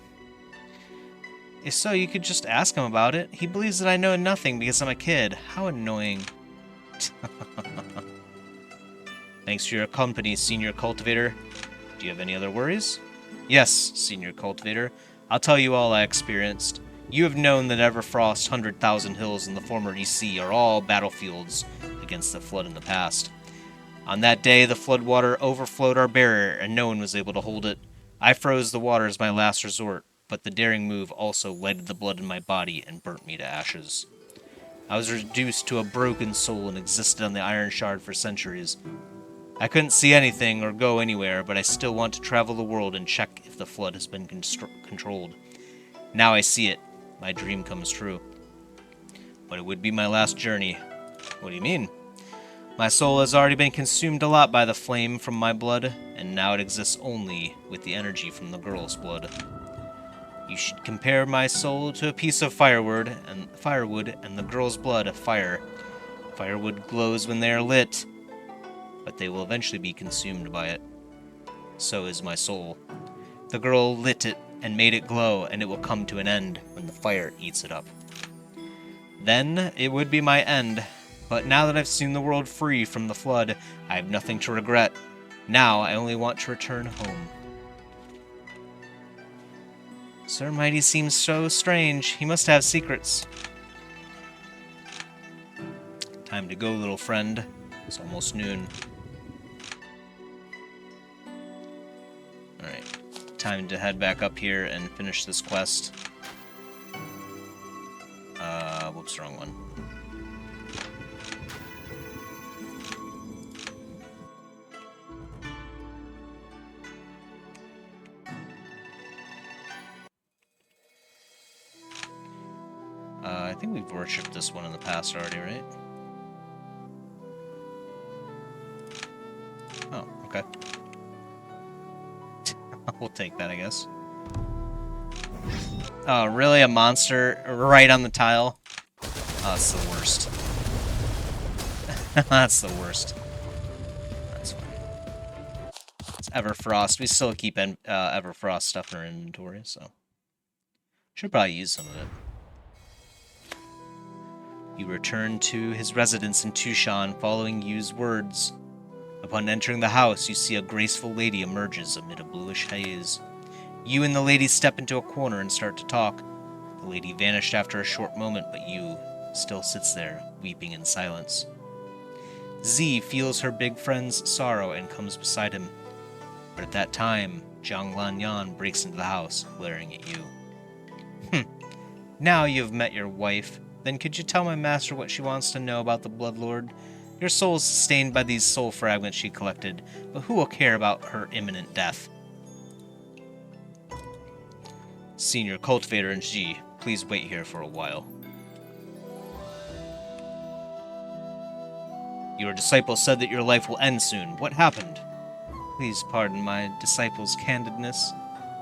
If so, you could just ask him about it. He believes that I know nothing because I'm a kid. How annoying. Thanks for your company, Senior Cultivator. Do you have any other worries? Yes, Senior Cultivator. I'll tell you all I experienced. You have known that Everfrost, 100,000 Hills, and the former EC are all battlefields against the flood in the past. On that day, the floodwater overflowed our barrier, and no one was able to hold it. I froze the water as my last resort, but the daring move also lighted the blood in my body and burnt me to ashes. I was reduced to a broken soul and existed on the Iron Shard for centuries. I couldn't see anything or go anywhere, but I still want to travel the world and check if the flood has been controlled. Now I see it. My dream comes true. But it would be my last journey. What do you mean? My soul has already been consumed a lot by the flame from my blood, and now it exists only with the energy from the girl's blood. You should compare my soul to a piece of firewood, and the girl's blood a fire. Firewood glows when they are lit, but they will eventually be consumed by it. So is my soul. The girl lit it and made it glow, and it will come to an end when the fire eats it up. Then it would be my end, but now that I've seen the world free from the flood, I have nothing to regret. Now I only want to return home. Sir Mighty seems so strange. He must have secrets. Time to go, little friend. It's almost noon. Alright, time to head back up here and finish this quest. Whoops, wrong one. I think we've worshipped this one in the past already, right? Okay. We'll take that, I guess. Oh, really? A monster right on the tile? Oh, that's the worst. That's the worst. That's fine. It's Everfrost. We still keep Everfrost stuff in our inventory, so... Should probably use some of it. You return to his residence in Tushan, following Yu's words. Upon entering the house, you see a graceful lady emerges amid a bluish haze. You and the lady step into a corner and start to talk. The lady vanished after a short moment, but Yu still sits there, weeping in silence. Z feels her big friend's sorrow and comes beside him. But at that time, Zhang Lanyan breaks into the house, glaring at you. Now you have met your wife. Then could you tell my master what she wants to know about the Bloodlord? Your soul is sustained by these soul fragments she collected, but who will care about her imminent death? Senior Cultivator and Ji, please wait here for a while. Your disciple said that your life will end soon. What happened? Please pardon my disciple's candidness.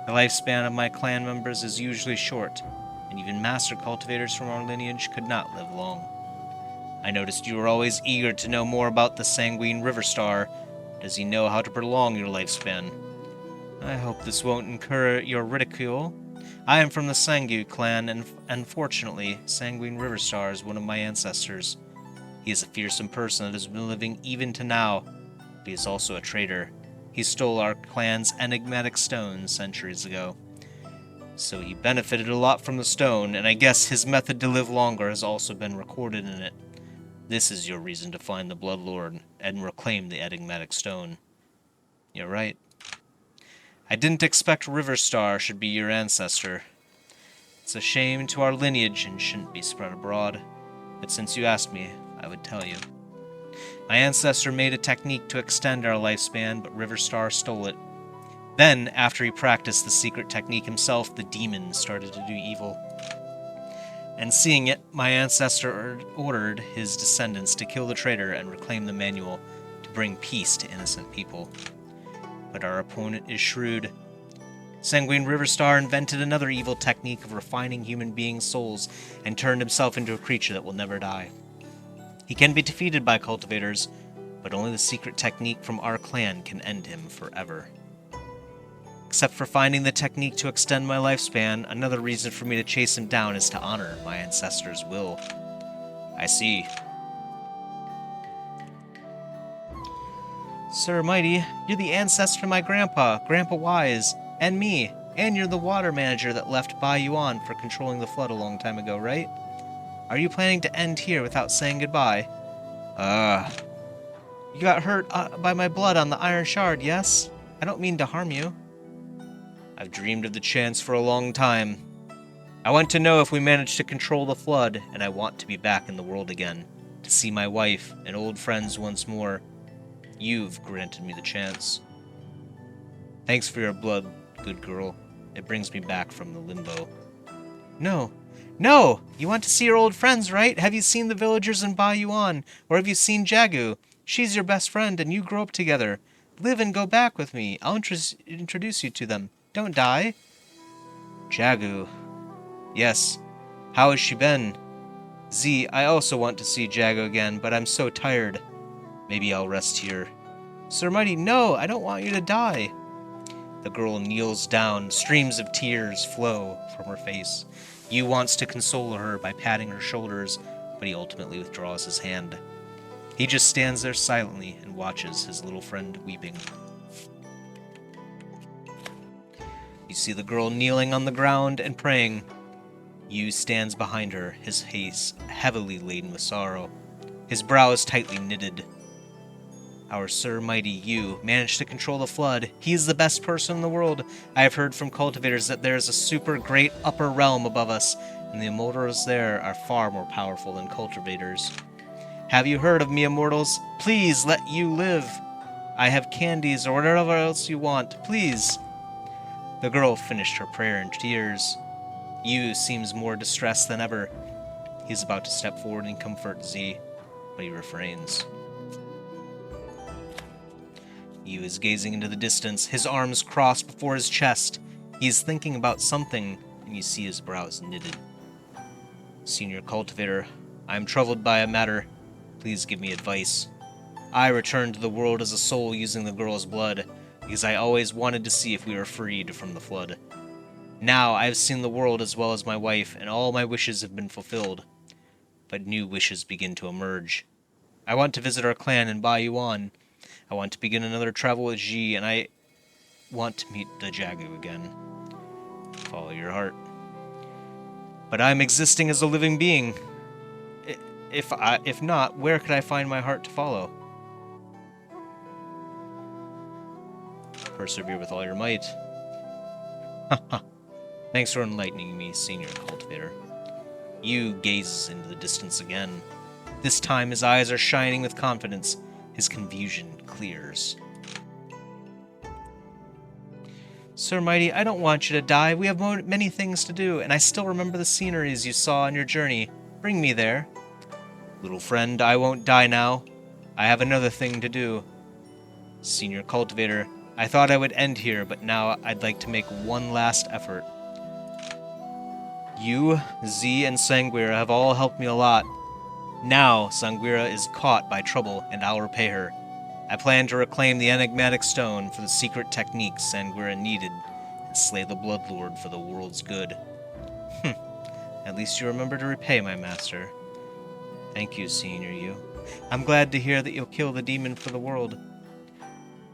The lifespan of my clan members is usually short, and even master cultivators from our lineage could not live long. I noticed you were always eager to know more about the Sanguine River Star. Does he know how to prolong your lifespan? I hope this won't incur your ridicule. I am from the Sangu clan, and unfortunately, Sanguine River Star is one of my ancestors. He is a fearsome person that has been living even to now, but he is also a traitor. He stole our clan's enigmatic stone centuries ago. So he benefited a lot from the stone, and I guess his method to live longer has also been recorded in it. This is your reason to find the Bloodlord and reclaim the enigmatic stone. You're right. I didn't expect Riverstar should be your ancestor. It's a shame to our lineage and shouldn't be spread abroad. But since you asked me, I would tell you. My ancestor made a technique to extend our lifespan, but Riverstar stole it. Then, after he practiced the secret technique himself, the demon started to do evil. And seeing it, my ancestor ordered his descendants to kill the traitor and reclaim the manual to bring peace to innocent people. But our opponent is shrewd. Sanguine Riverstar invented another evil technique of refining human beings' souls and turned himself into a creature that will never die. He can be defeated by cultivators, but only the secret technique from our clan can end him forever. Except for finding the technique to extend my lifespan, another reason for me to chase him down is to honor my ancestors' will. I see. Sir Mighty, you're the ancestor of my grandpa, Grandpa Wise, and me, and you're the water manager that left Bygone for controlling the flood a long time ago, right? Are you planning to end here without saying goodbye? You got hurt by my blood on the Iron Shard, yes? I don't mean to harm you. I've dreamed of the chance for a long time. I want to know if we manage to control the flood, and I want to be back in the world again, to see my wife and old friends once more. You've granted me the chance. Thanks for your blood, good girl. It brings me back from the limbo. No! You want to see your old friends, right? Have you seen the villagers in Bygone? Or have you seen Jagu? She's your best friend, and you grow up together. Live and go back with me. I'll introduce you to them. Don't die. Jagu. Yes. How has she been? Z, I also want to see Jagu again, but I'm so tired. Maybe I'll rest here. Sir Mighty, no! I don't want you to die. The girl kneels down. Streams of tears flow from her face. Yu wants to console her by patting her shoulders, but he ultimately withdraws his hand. He just stands there silently and watches his little friend weeping. You see the girl kneeling on the ground and praying. Yu stands behind her, his face heavily laden with sorrow. His brows tightly knitted. Our Sir Mighty Yu managed to control the flood. He is the best person in the world. I have heard from cultivators that there is a super great upper realm above us, and the Immortals there are far more powerful than cultivators. Have you heard of me, Immortals? Please let Yu live. I have candies or whatever else you want. Please. The girl finished her prayer in tears. Yu seems more distressed than ever. He is about to step forward and comfort Z, but he refrains. Yu is gazing into the distance, his arms crossed before his chest. He is thinking about something, and you see his brows knitted. Senior Cultivator, I am troubled by a matter. Please give me advice. I returned to the world as a soul using the girl's blood, because I always wanted to see if we were freed from the flood. Now I have seen the world as well as my wife, and all my wishes have been fulfilled. But new wishes begin to emerge. I want to visit our clan in Bygone. I want to begin another travel with Ji, and I want to meet the Jagu again. Follow your heart. But I am existing as a living being. If not, where could I find my heart to follow? Persevere with all your might. Thanks for enlightening me, Senior Cultivator. Yu gazes into the distance again. This time his eyes are shining with confidence. His confusion clears. Sir Mighty, I don't want you to die. We have many things to do, and I still remember the sceneries you saw on your journey. Bring me there. Little friend, I won't die now. I have another thing to do. Senior Cultivator, I thought I would end here, but now I'd like to make one last effort. You, Z, and Sanguira have all helped me a lot. Now, Sanguira is caught by trouble, and I'll repay her. I plan to reclaim the enigmatic stone for the secret techniques Sanguira needed, and slay the Bloodlord for the world's good. At least you remember to repay my master. Thank you, Senior Yu. I'm glad to hear that you'll kill the demon for the world.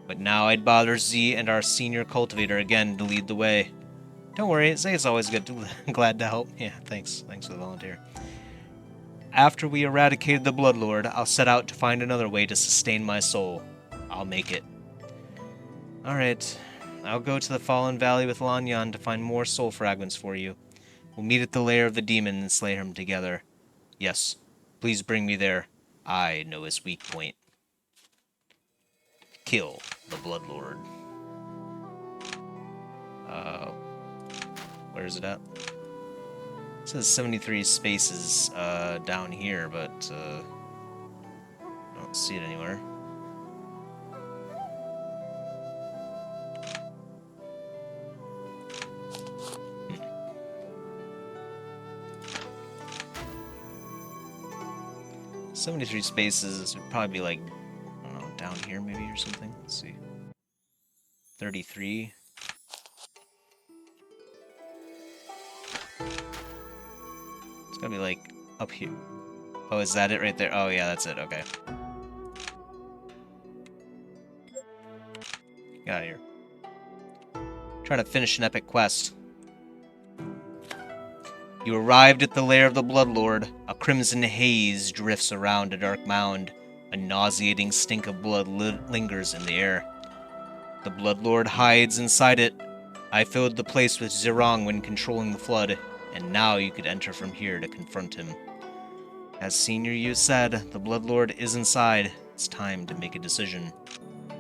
But now I'd bother Z and our Senior Cultivator again to lead the way. Don't worry, Zay's always glad to help. Yeah, thanks for the volunteer. After we eradicated the Bloodlord, I'll set out to find another way to sustain my soul. I'll make it. Alright, I'll go to the Fallen Valley with Lanyan to find more soul fragments for you. We'll meet at the lair of the demon and slay him together. Yes, please bring me there. I know his weak point. Kill the Bloodlord. Where is it at? It says 73 spaces down here, but I don't see it anywhere. Hmm. 73 spaces would probably be like, I don't know, down here maybe or something. Let's see. 33. It's gotta be like up here. Oh, is that it right there? Oh yeah, that's it, okay. Get out of here. Trying to finish an epic quest. You arrived at the lair of the Bloodlord. A crimson haze drifts around a dark mound. A nauseating stink of blood lingers in the air. The Bloodlord hides inside it. I filled the place with Zirong when controlling the flood, and now you could enter from here to confront him. As Senior Yu said, the Bloodlord is inside. It's time to make a decision.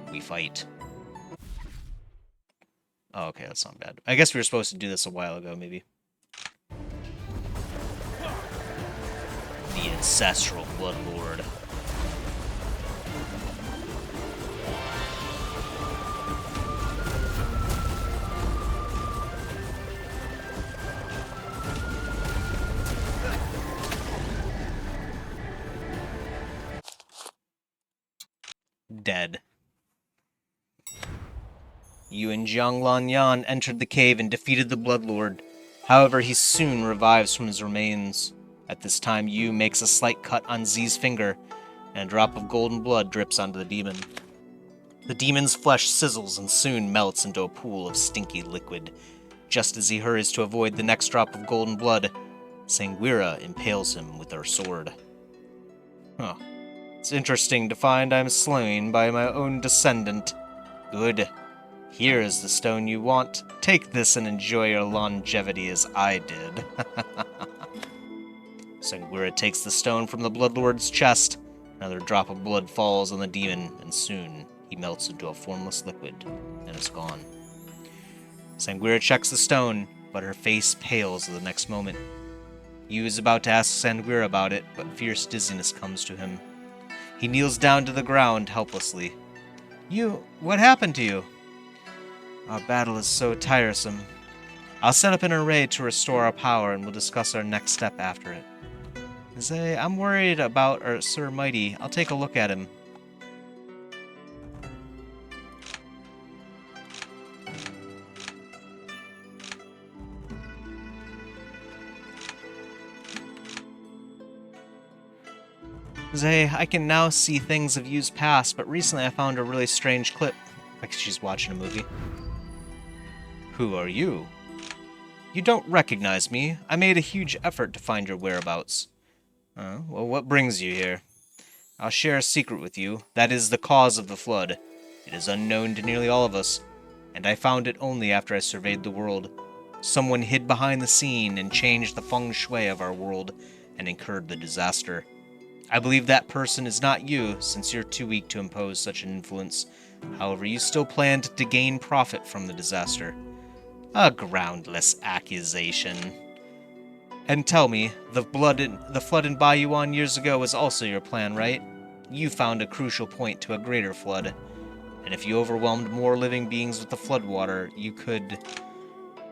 We fight. Oh, okay, that's not bad. I guess we were supposed to do this a while ago, maybe. The Ancestral Bloodlord. Dead. Yu and Jiang Lanyan entered the cave and defeated the Bloodlord. However, he soon revives from his remains. At this time, Yu makes a slight cut on Z's finger, and a drop of golden blood drips onto the demon. The demon's flesh sizzles and soon melts into a pool of stinky liquid. Just as he hurries to avoid the next drop of golden blood, Sanguira impales him with her sword. Huh. It's interesting to find I'm slain by my own descendant. Good. Here is the stone you want. Take this and enjoy your longevity as I did. Sanguira takes the stone from the Bloodlord's chest. Another drop of blood falls on the demon, and soon he melts into a formless liquid and is gone. Sanguira checks the stone, but her face pales at the next moment. Yu is about to ask Sanguira about it, but fierce dizziness comes to him. He kneels down to the ground helplessly. What happened to you? Our battle is so tiresome. I'll set up an array to restore our power, and we'll discuss our next step after it. Zay, I'm worried about our Sir Mighty. I'll take a look at him. Zay, I can now see things of years past, but recently I found a really strange clip. Like she's watching a movie. Who are you? You don't recognize me. I made a huge effort to find your whereabouts. Well, what brings you here? I'll share a secret with you. That is the cause of the flood. It is unknown to nearly all of us, and I found it only after I surveyed the world. Someone hid behind the scene and changed the feng shui of our world and incurred the disaster. I believe that person is not you, since you're too weak to impose such an influence. However, you still planned to gain profit from the disaster. A groundless accusation. And tell me, the flood in Bygone years ago was also your plan, right? You found a crucial point to a greater flood. And if you overwhelmed more living beings with the floodwater, you could...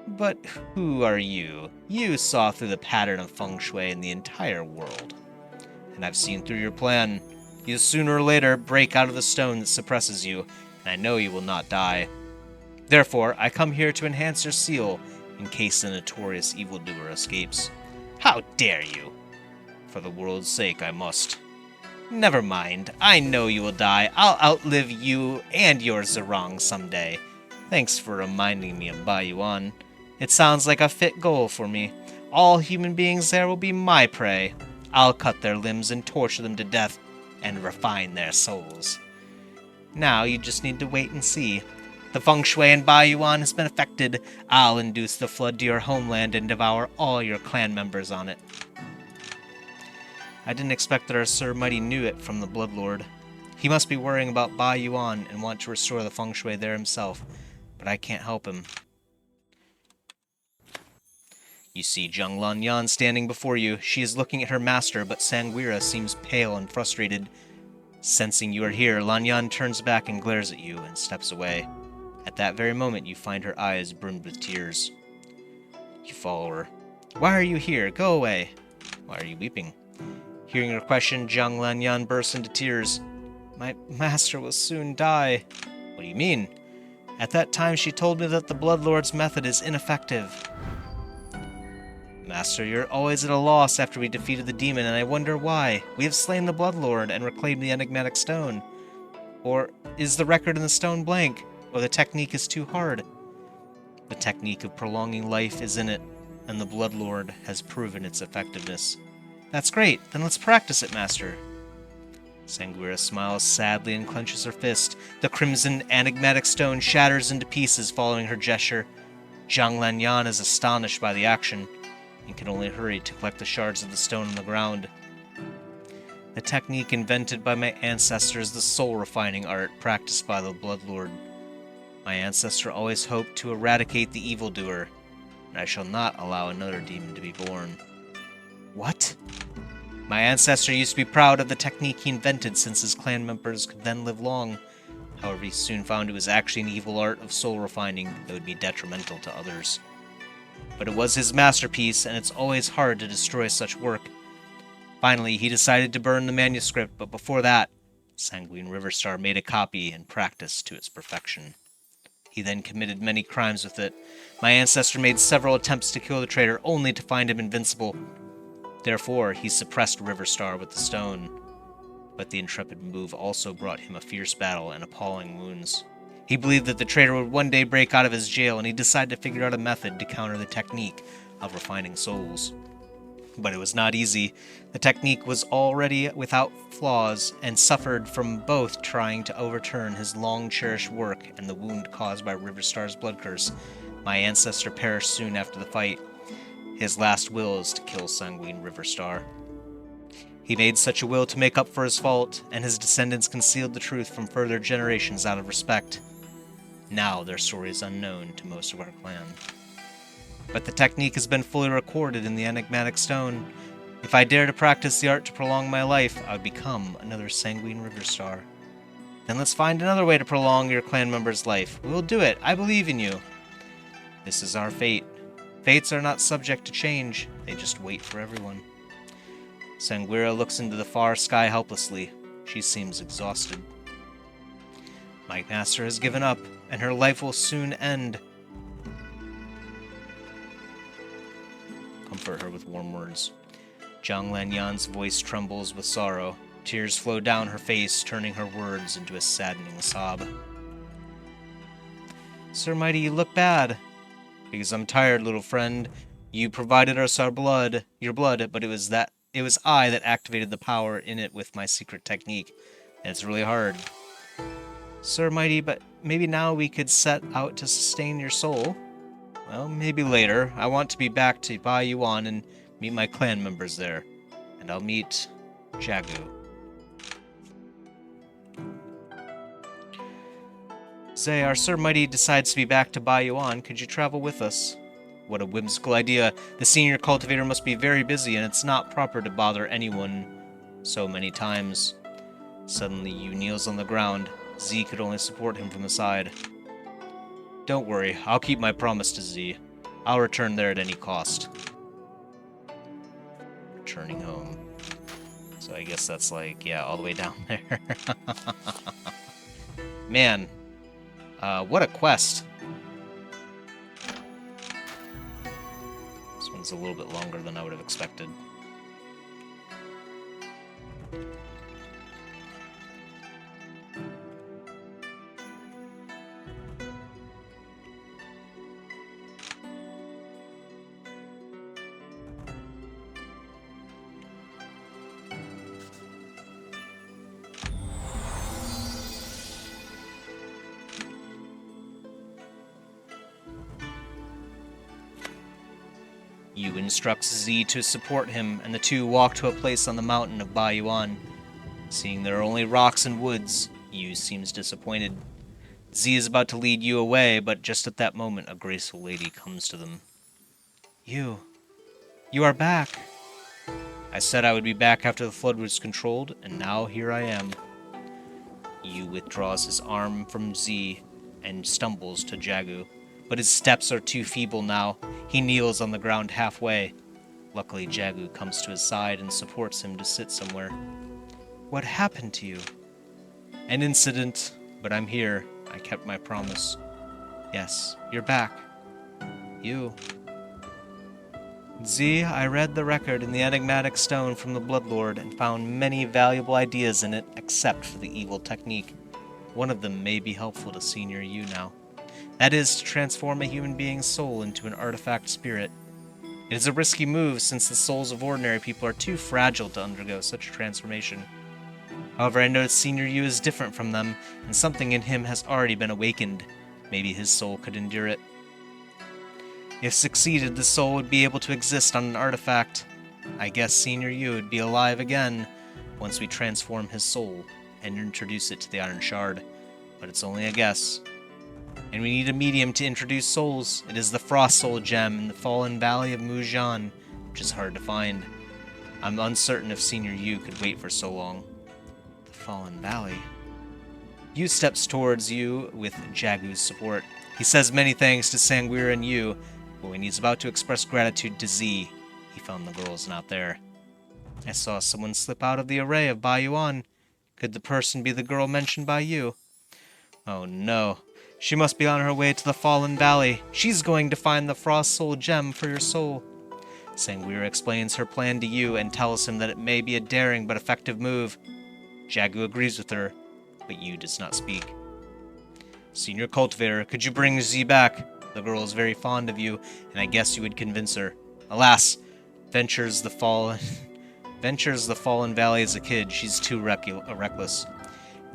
But who are you? You saw through the pattern of feng shui in the entire world. And I've seen through your plan. You'll sooner or later break out of the stone that suppresses you, and I know you will not die. Therefore, I come here to enhance your seal, in case the notorious evildoer escapes. How dare you? For the world's sake, I must. Never mind, I know you will die. I'll outlive you and your Zerong someday. Thanks for reminding me of Bygone. It sounds like a fit goal for me. All human beings there will be my prey. I'll cut their limbs and torture them to death, and refine their souls. Now you just need to wait and see. The feng shui in Bygone has been affected. I'll induce the flood to your homeland and devour all your clan members on it. I didn't expect that our Sir Mighty knew it from the Bloodlord. He must be worrying about Bygone and want to restore the feng shui there himself, but I can't help him. You see Zhang Lanyan standing before you. She is looking at her master, but Sanguira seems pale and frustrated. Sensing you are here, Lanyan turns back and glares at you and steps away. At that very moment, you find her eyes brimmed with tears. You follow her. Why are you here? Go away. Why are you weeping? Hearing her question, Zhang Lanyan bursts into tears. My master will soon die. What do you mean? At that time, she told me that the Bloodlord's method is ineffective. Master, you're always at a loss after we defeated the demon, and I wonder why. We have slain the Bloodlord and reclaimed the enigmatic stone. Or is the record in the stone blank? Or the technique is too hard? The technique of prolonging life is in it, and the Bloodlord has proven its effectiveness. That's great, then let's practice it, Master. Sanguira smiles sadly and clenches her fist. The crimson enigmatic stone shatters into pieces following her gesture. Zhang Lanyan is astonished by the action, and can only hurry to collect the shards of the stone on the ground. The technique invented by my ancestor is the soul-refining art practiced by the Bloodlord. My ancestor always hoped to eradicate the evildoer, and I shall not allow another demon to be born. What? My ancestor used to be proud of the technique he invented since his clan members could then live long. However, he soon found it was actually an evil art of soul-refining that would be detrimental to others. But it was his masterpiece, and it's always hard to destroy such work. Finally, he decided to burn the manuscript, but before that, Sanguine Riverstar made a copy and practiced to its perfection. He then committed many crimes with it. My ancestor made several attempts to kill the traitor, only to find him invincible. Therefore, he suppressed Riverstar with the stone. But the intrepid move also brought him a fierce battle and appalling wounds. He believed that the traitor would one day break out of his jail, and he decided to figure out a method to counter the technique of refining souls. But it was not easy. The technique was already without flaws, and suffered from both trying to overturn his long-cherished work and the wound caused by Riverstar's blood curse. My ancestor perished soon after the fight. His last will is to kill Sanguine Riverstar. He made such a will to make up for his fault, and his descendants concealed the truth from further generations out of respect. Now their story is unknown to most of our clan. But the technique has been fully recorded in the enigmatic stone. If I dare to practice the art to prolong my life, I would become another Sanguine Riverstar. Then let's find another way to prolong your clan member's life. We'll do it. I believe in you. This is our fate. Fates are not subject to change. They just wait for everyone. Sanguira looks into the far sky helplessly. She seems exhausted. My master has given up, and her life will soon end. Comfort her with warm words. Zhang Lanyan's voice trembles with sorrow. Tears flow down her face, turning her words into a saddening sob. Sir Mighty, you look bad. Because I'm tired, little friend. You provided us your blood, but it was I that activated the power in it with my secret technique. And it's really hard. Sir Mighty, but maybe now we could set out to sustain your soul. Well, maybe later. I want to be back to Bygone and meet my clan members there. And I'll meet Jagu. Say, our Sir Mighty decides to be back to Bygone. Could you travel with us? What a whimsical idea. The senior cultivator must be very busy, and it's not proper to bother anyone so many times. Suddenly, Yu kneels on the ground. Z could only support him from the side. Don't worry, I'll keep my promise to Z. I'll return there at any cost. Returning home. So I guess that's like, yeah, all the way down there. Man. What a quest. This one's a little bit longer than I would have expected. Yu instructs Z to support him, and the two walk to a place on the mountain of Bygone. Seeing there are only rocks and woods, Yu seems disappointed. Z is about to lead Yu away, but just at that moment, a graceful lady comes to them. You are back. I said I would be back after the flood was controlled, and now here I am. Yu withdraws his arm from Z and stumbles to Jagu. But his steps are too feeble now. He kneels on the ground halfway. Luckily, Jagu comes to his side and supports him to sit somewhere. What happened to you? An incident, but I'm here. I kept my promise. Yes, you're back. You. Z, I read the record in the enigmatic stone from the Bloodlord and found many valuable ideas in it, except for the evil technique. One of them may be helpful to Senior Yu now. That is, to transform a human being's soul into an artifact spirit. It is a risky move, since the souls of ordinary people are too fragile to undergo such a transformation. However, I noticed Senior Yu is different from them, and something in him has already been awakened. Maybe his soul could endure it. If succeeded, the soul would be able to exist on an artifact. I guess Senior Yu would be alive again once we transform his soul and introduce it to the Iron Shard. But it's only a guess. And we need a medium to introduce souls. It is the Frost Soul Gem in the Fallen Valley of Mujan, which is hard to find. I'm uncertain if Senior Yu could wait for so long. The Fallen Valley. Yu steps towards Yu with Jagu's support. He says many thanks to Sanguira and Yu, but when he's about to express gratitude to Z, he found the girls not there. I saw someone slip out of the array of Bygone. Could the person be the girl mentioned by you? Oh no. She must be on her way to the Fallen Valley. She's going to find the Frost Soul Gem for your soul. Sanguira explains her plan to Yu and tells him that it may be a daring but effective move. Jagu agrees with her, but Yu does not speak. Senior Cultivator, could you bring Z back? The girl is very fond of you, and I guess you would convince her. Alas, ventures the Fallen Valley as a kid. She's too reckless.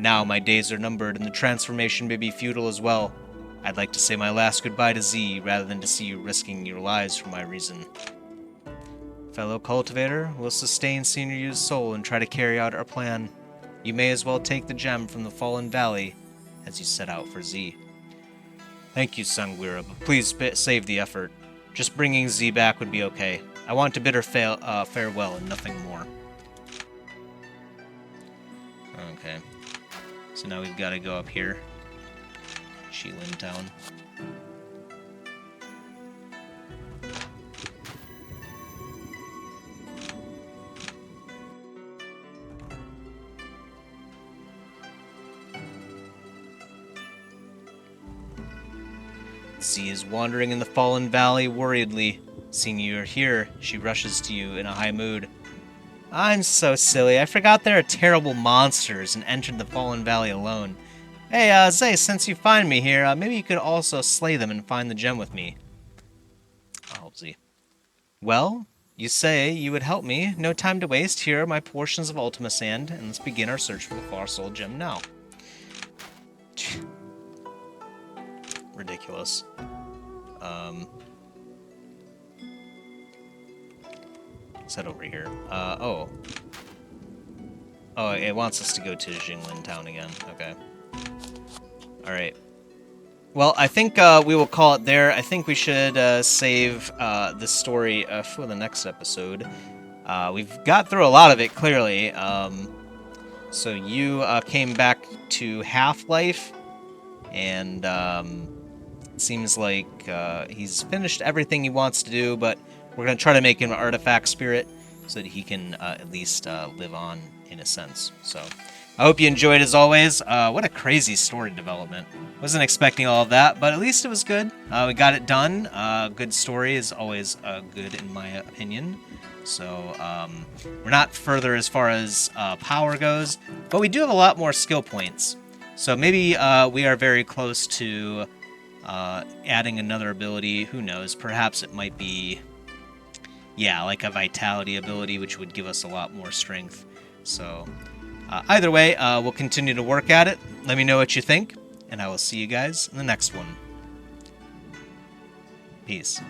Now my days are numbered, and the transformation may be futile as well. I'd like to say my last goodbye to Z, rather than to see you risking your lives for my reason. Fellow Cultivator, we'll sustain Senior Yu's soul and try to carry out our plan. You may as well take the gem from the Fallen Valley as you set out for Z. Thank you, Sanguira, but please save the effort. Just bringing Z back would be okay. I want to bid her farewell and nothing more. Okay. So now we've got to go up here. Shilin Town. Z is wandering in the fallen valley worriedly. Seeing you are here, she rushes to you in a high mood. I'm so silly. I forgot there are terrible monsters and entered the fallen valley alone. Hey, Zay, since you find me here, maybe you could also slay them and find the gem with me. I'll help Z. Well, you say you would help me. No time to waste. Here are my portions of Ultima Sand, and let's begin our search for the Far Soul Gem now. Ridiculous. Let's head over here. Oh, it wants us to go to Jingling Town again. Okay. Alright. Well, I think we will call it there. I think we should save this story for the next episode. We've got through a lot of it, clearly. So you came back to Half-Life, and it seems like he's finished everything he wants to do, but we're going to try to make him an artifact spirit so that he can at least live on in a sense. So I hope you enjoyed as always. What a crazy story development. Wasn't expecting all of that, but at least it was good. We got it done. Good story is always good in my opinion. So we're not further as far as power goes, but we do have a lot more skill points. So maybe we are very close to adding another ability. Who knows? Perhaps it might be, yeah, like a vitality ability, which would give us a lot more strength. So either way, we'll continue to work at it. Let me know what you think, and I will see you guys in the next one. Peace.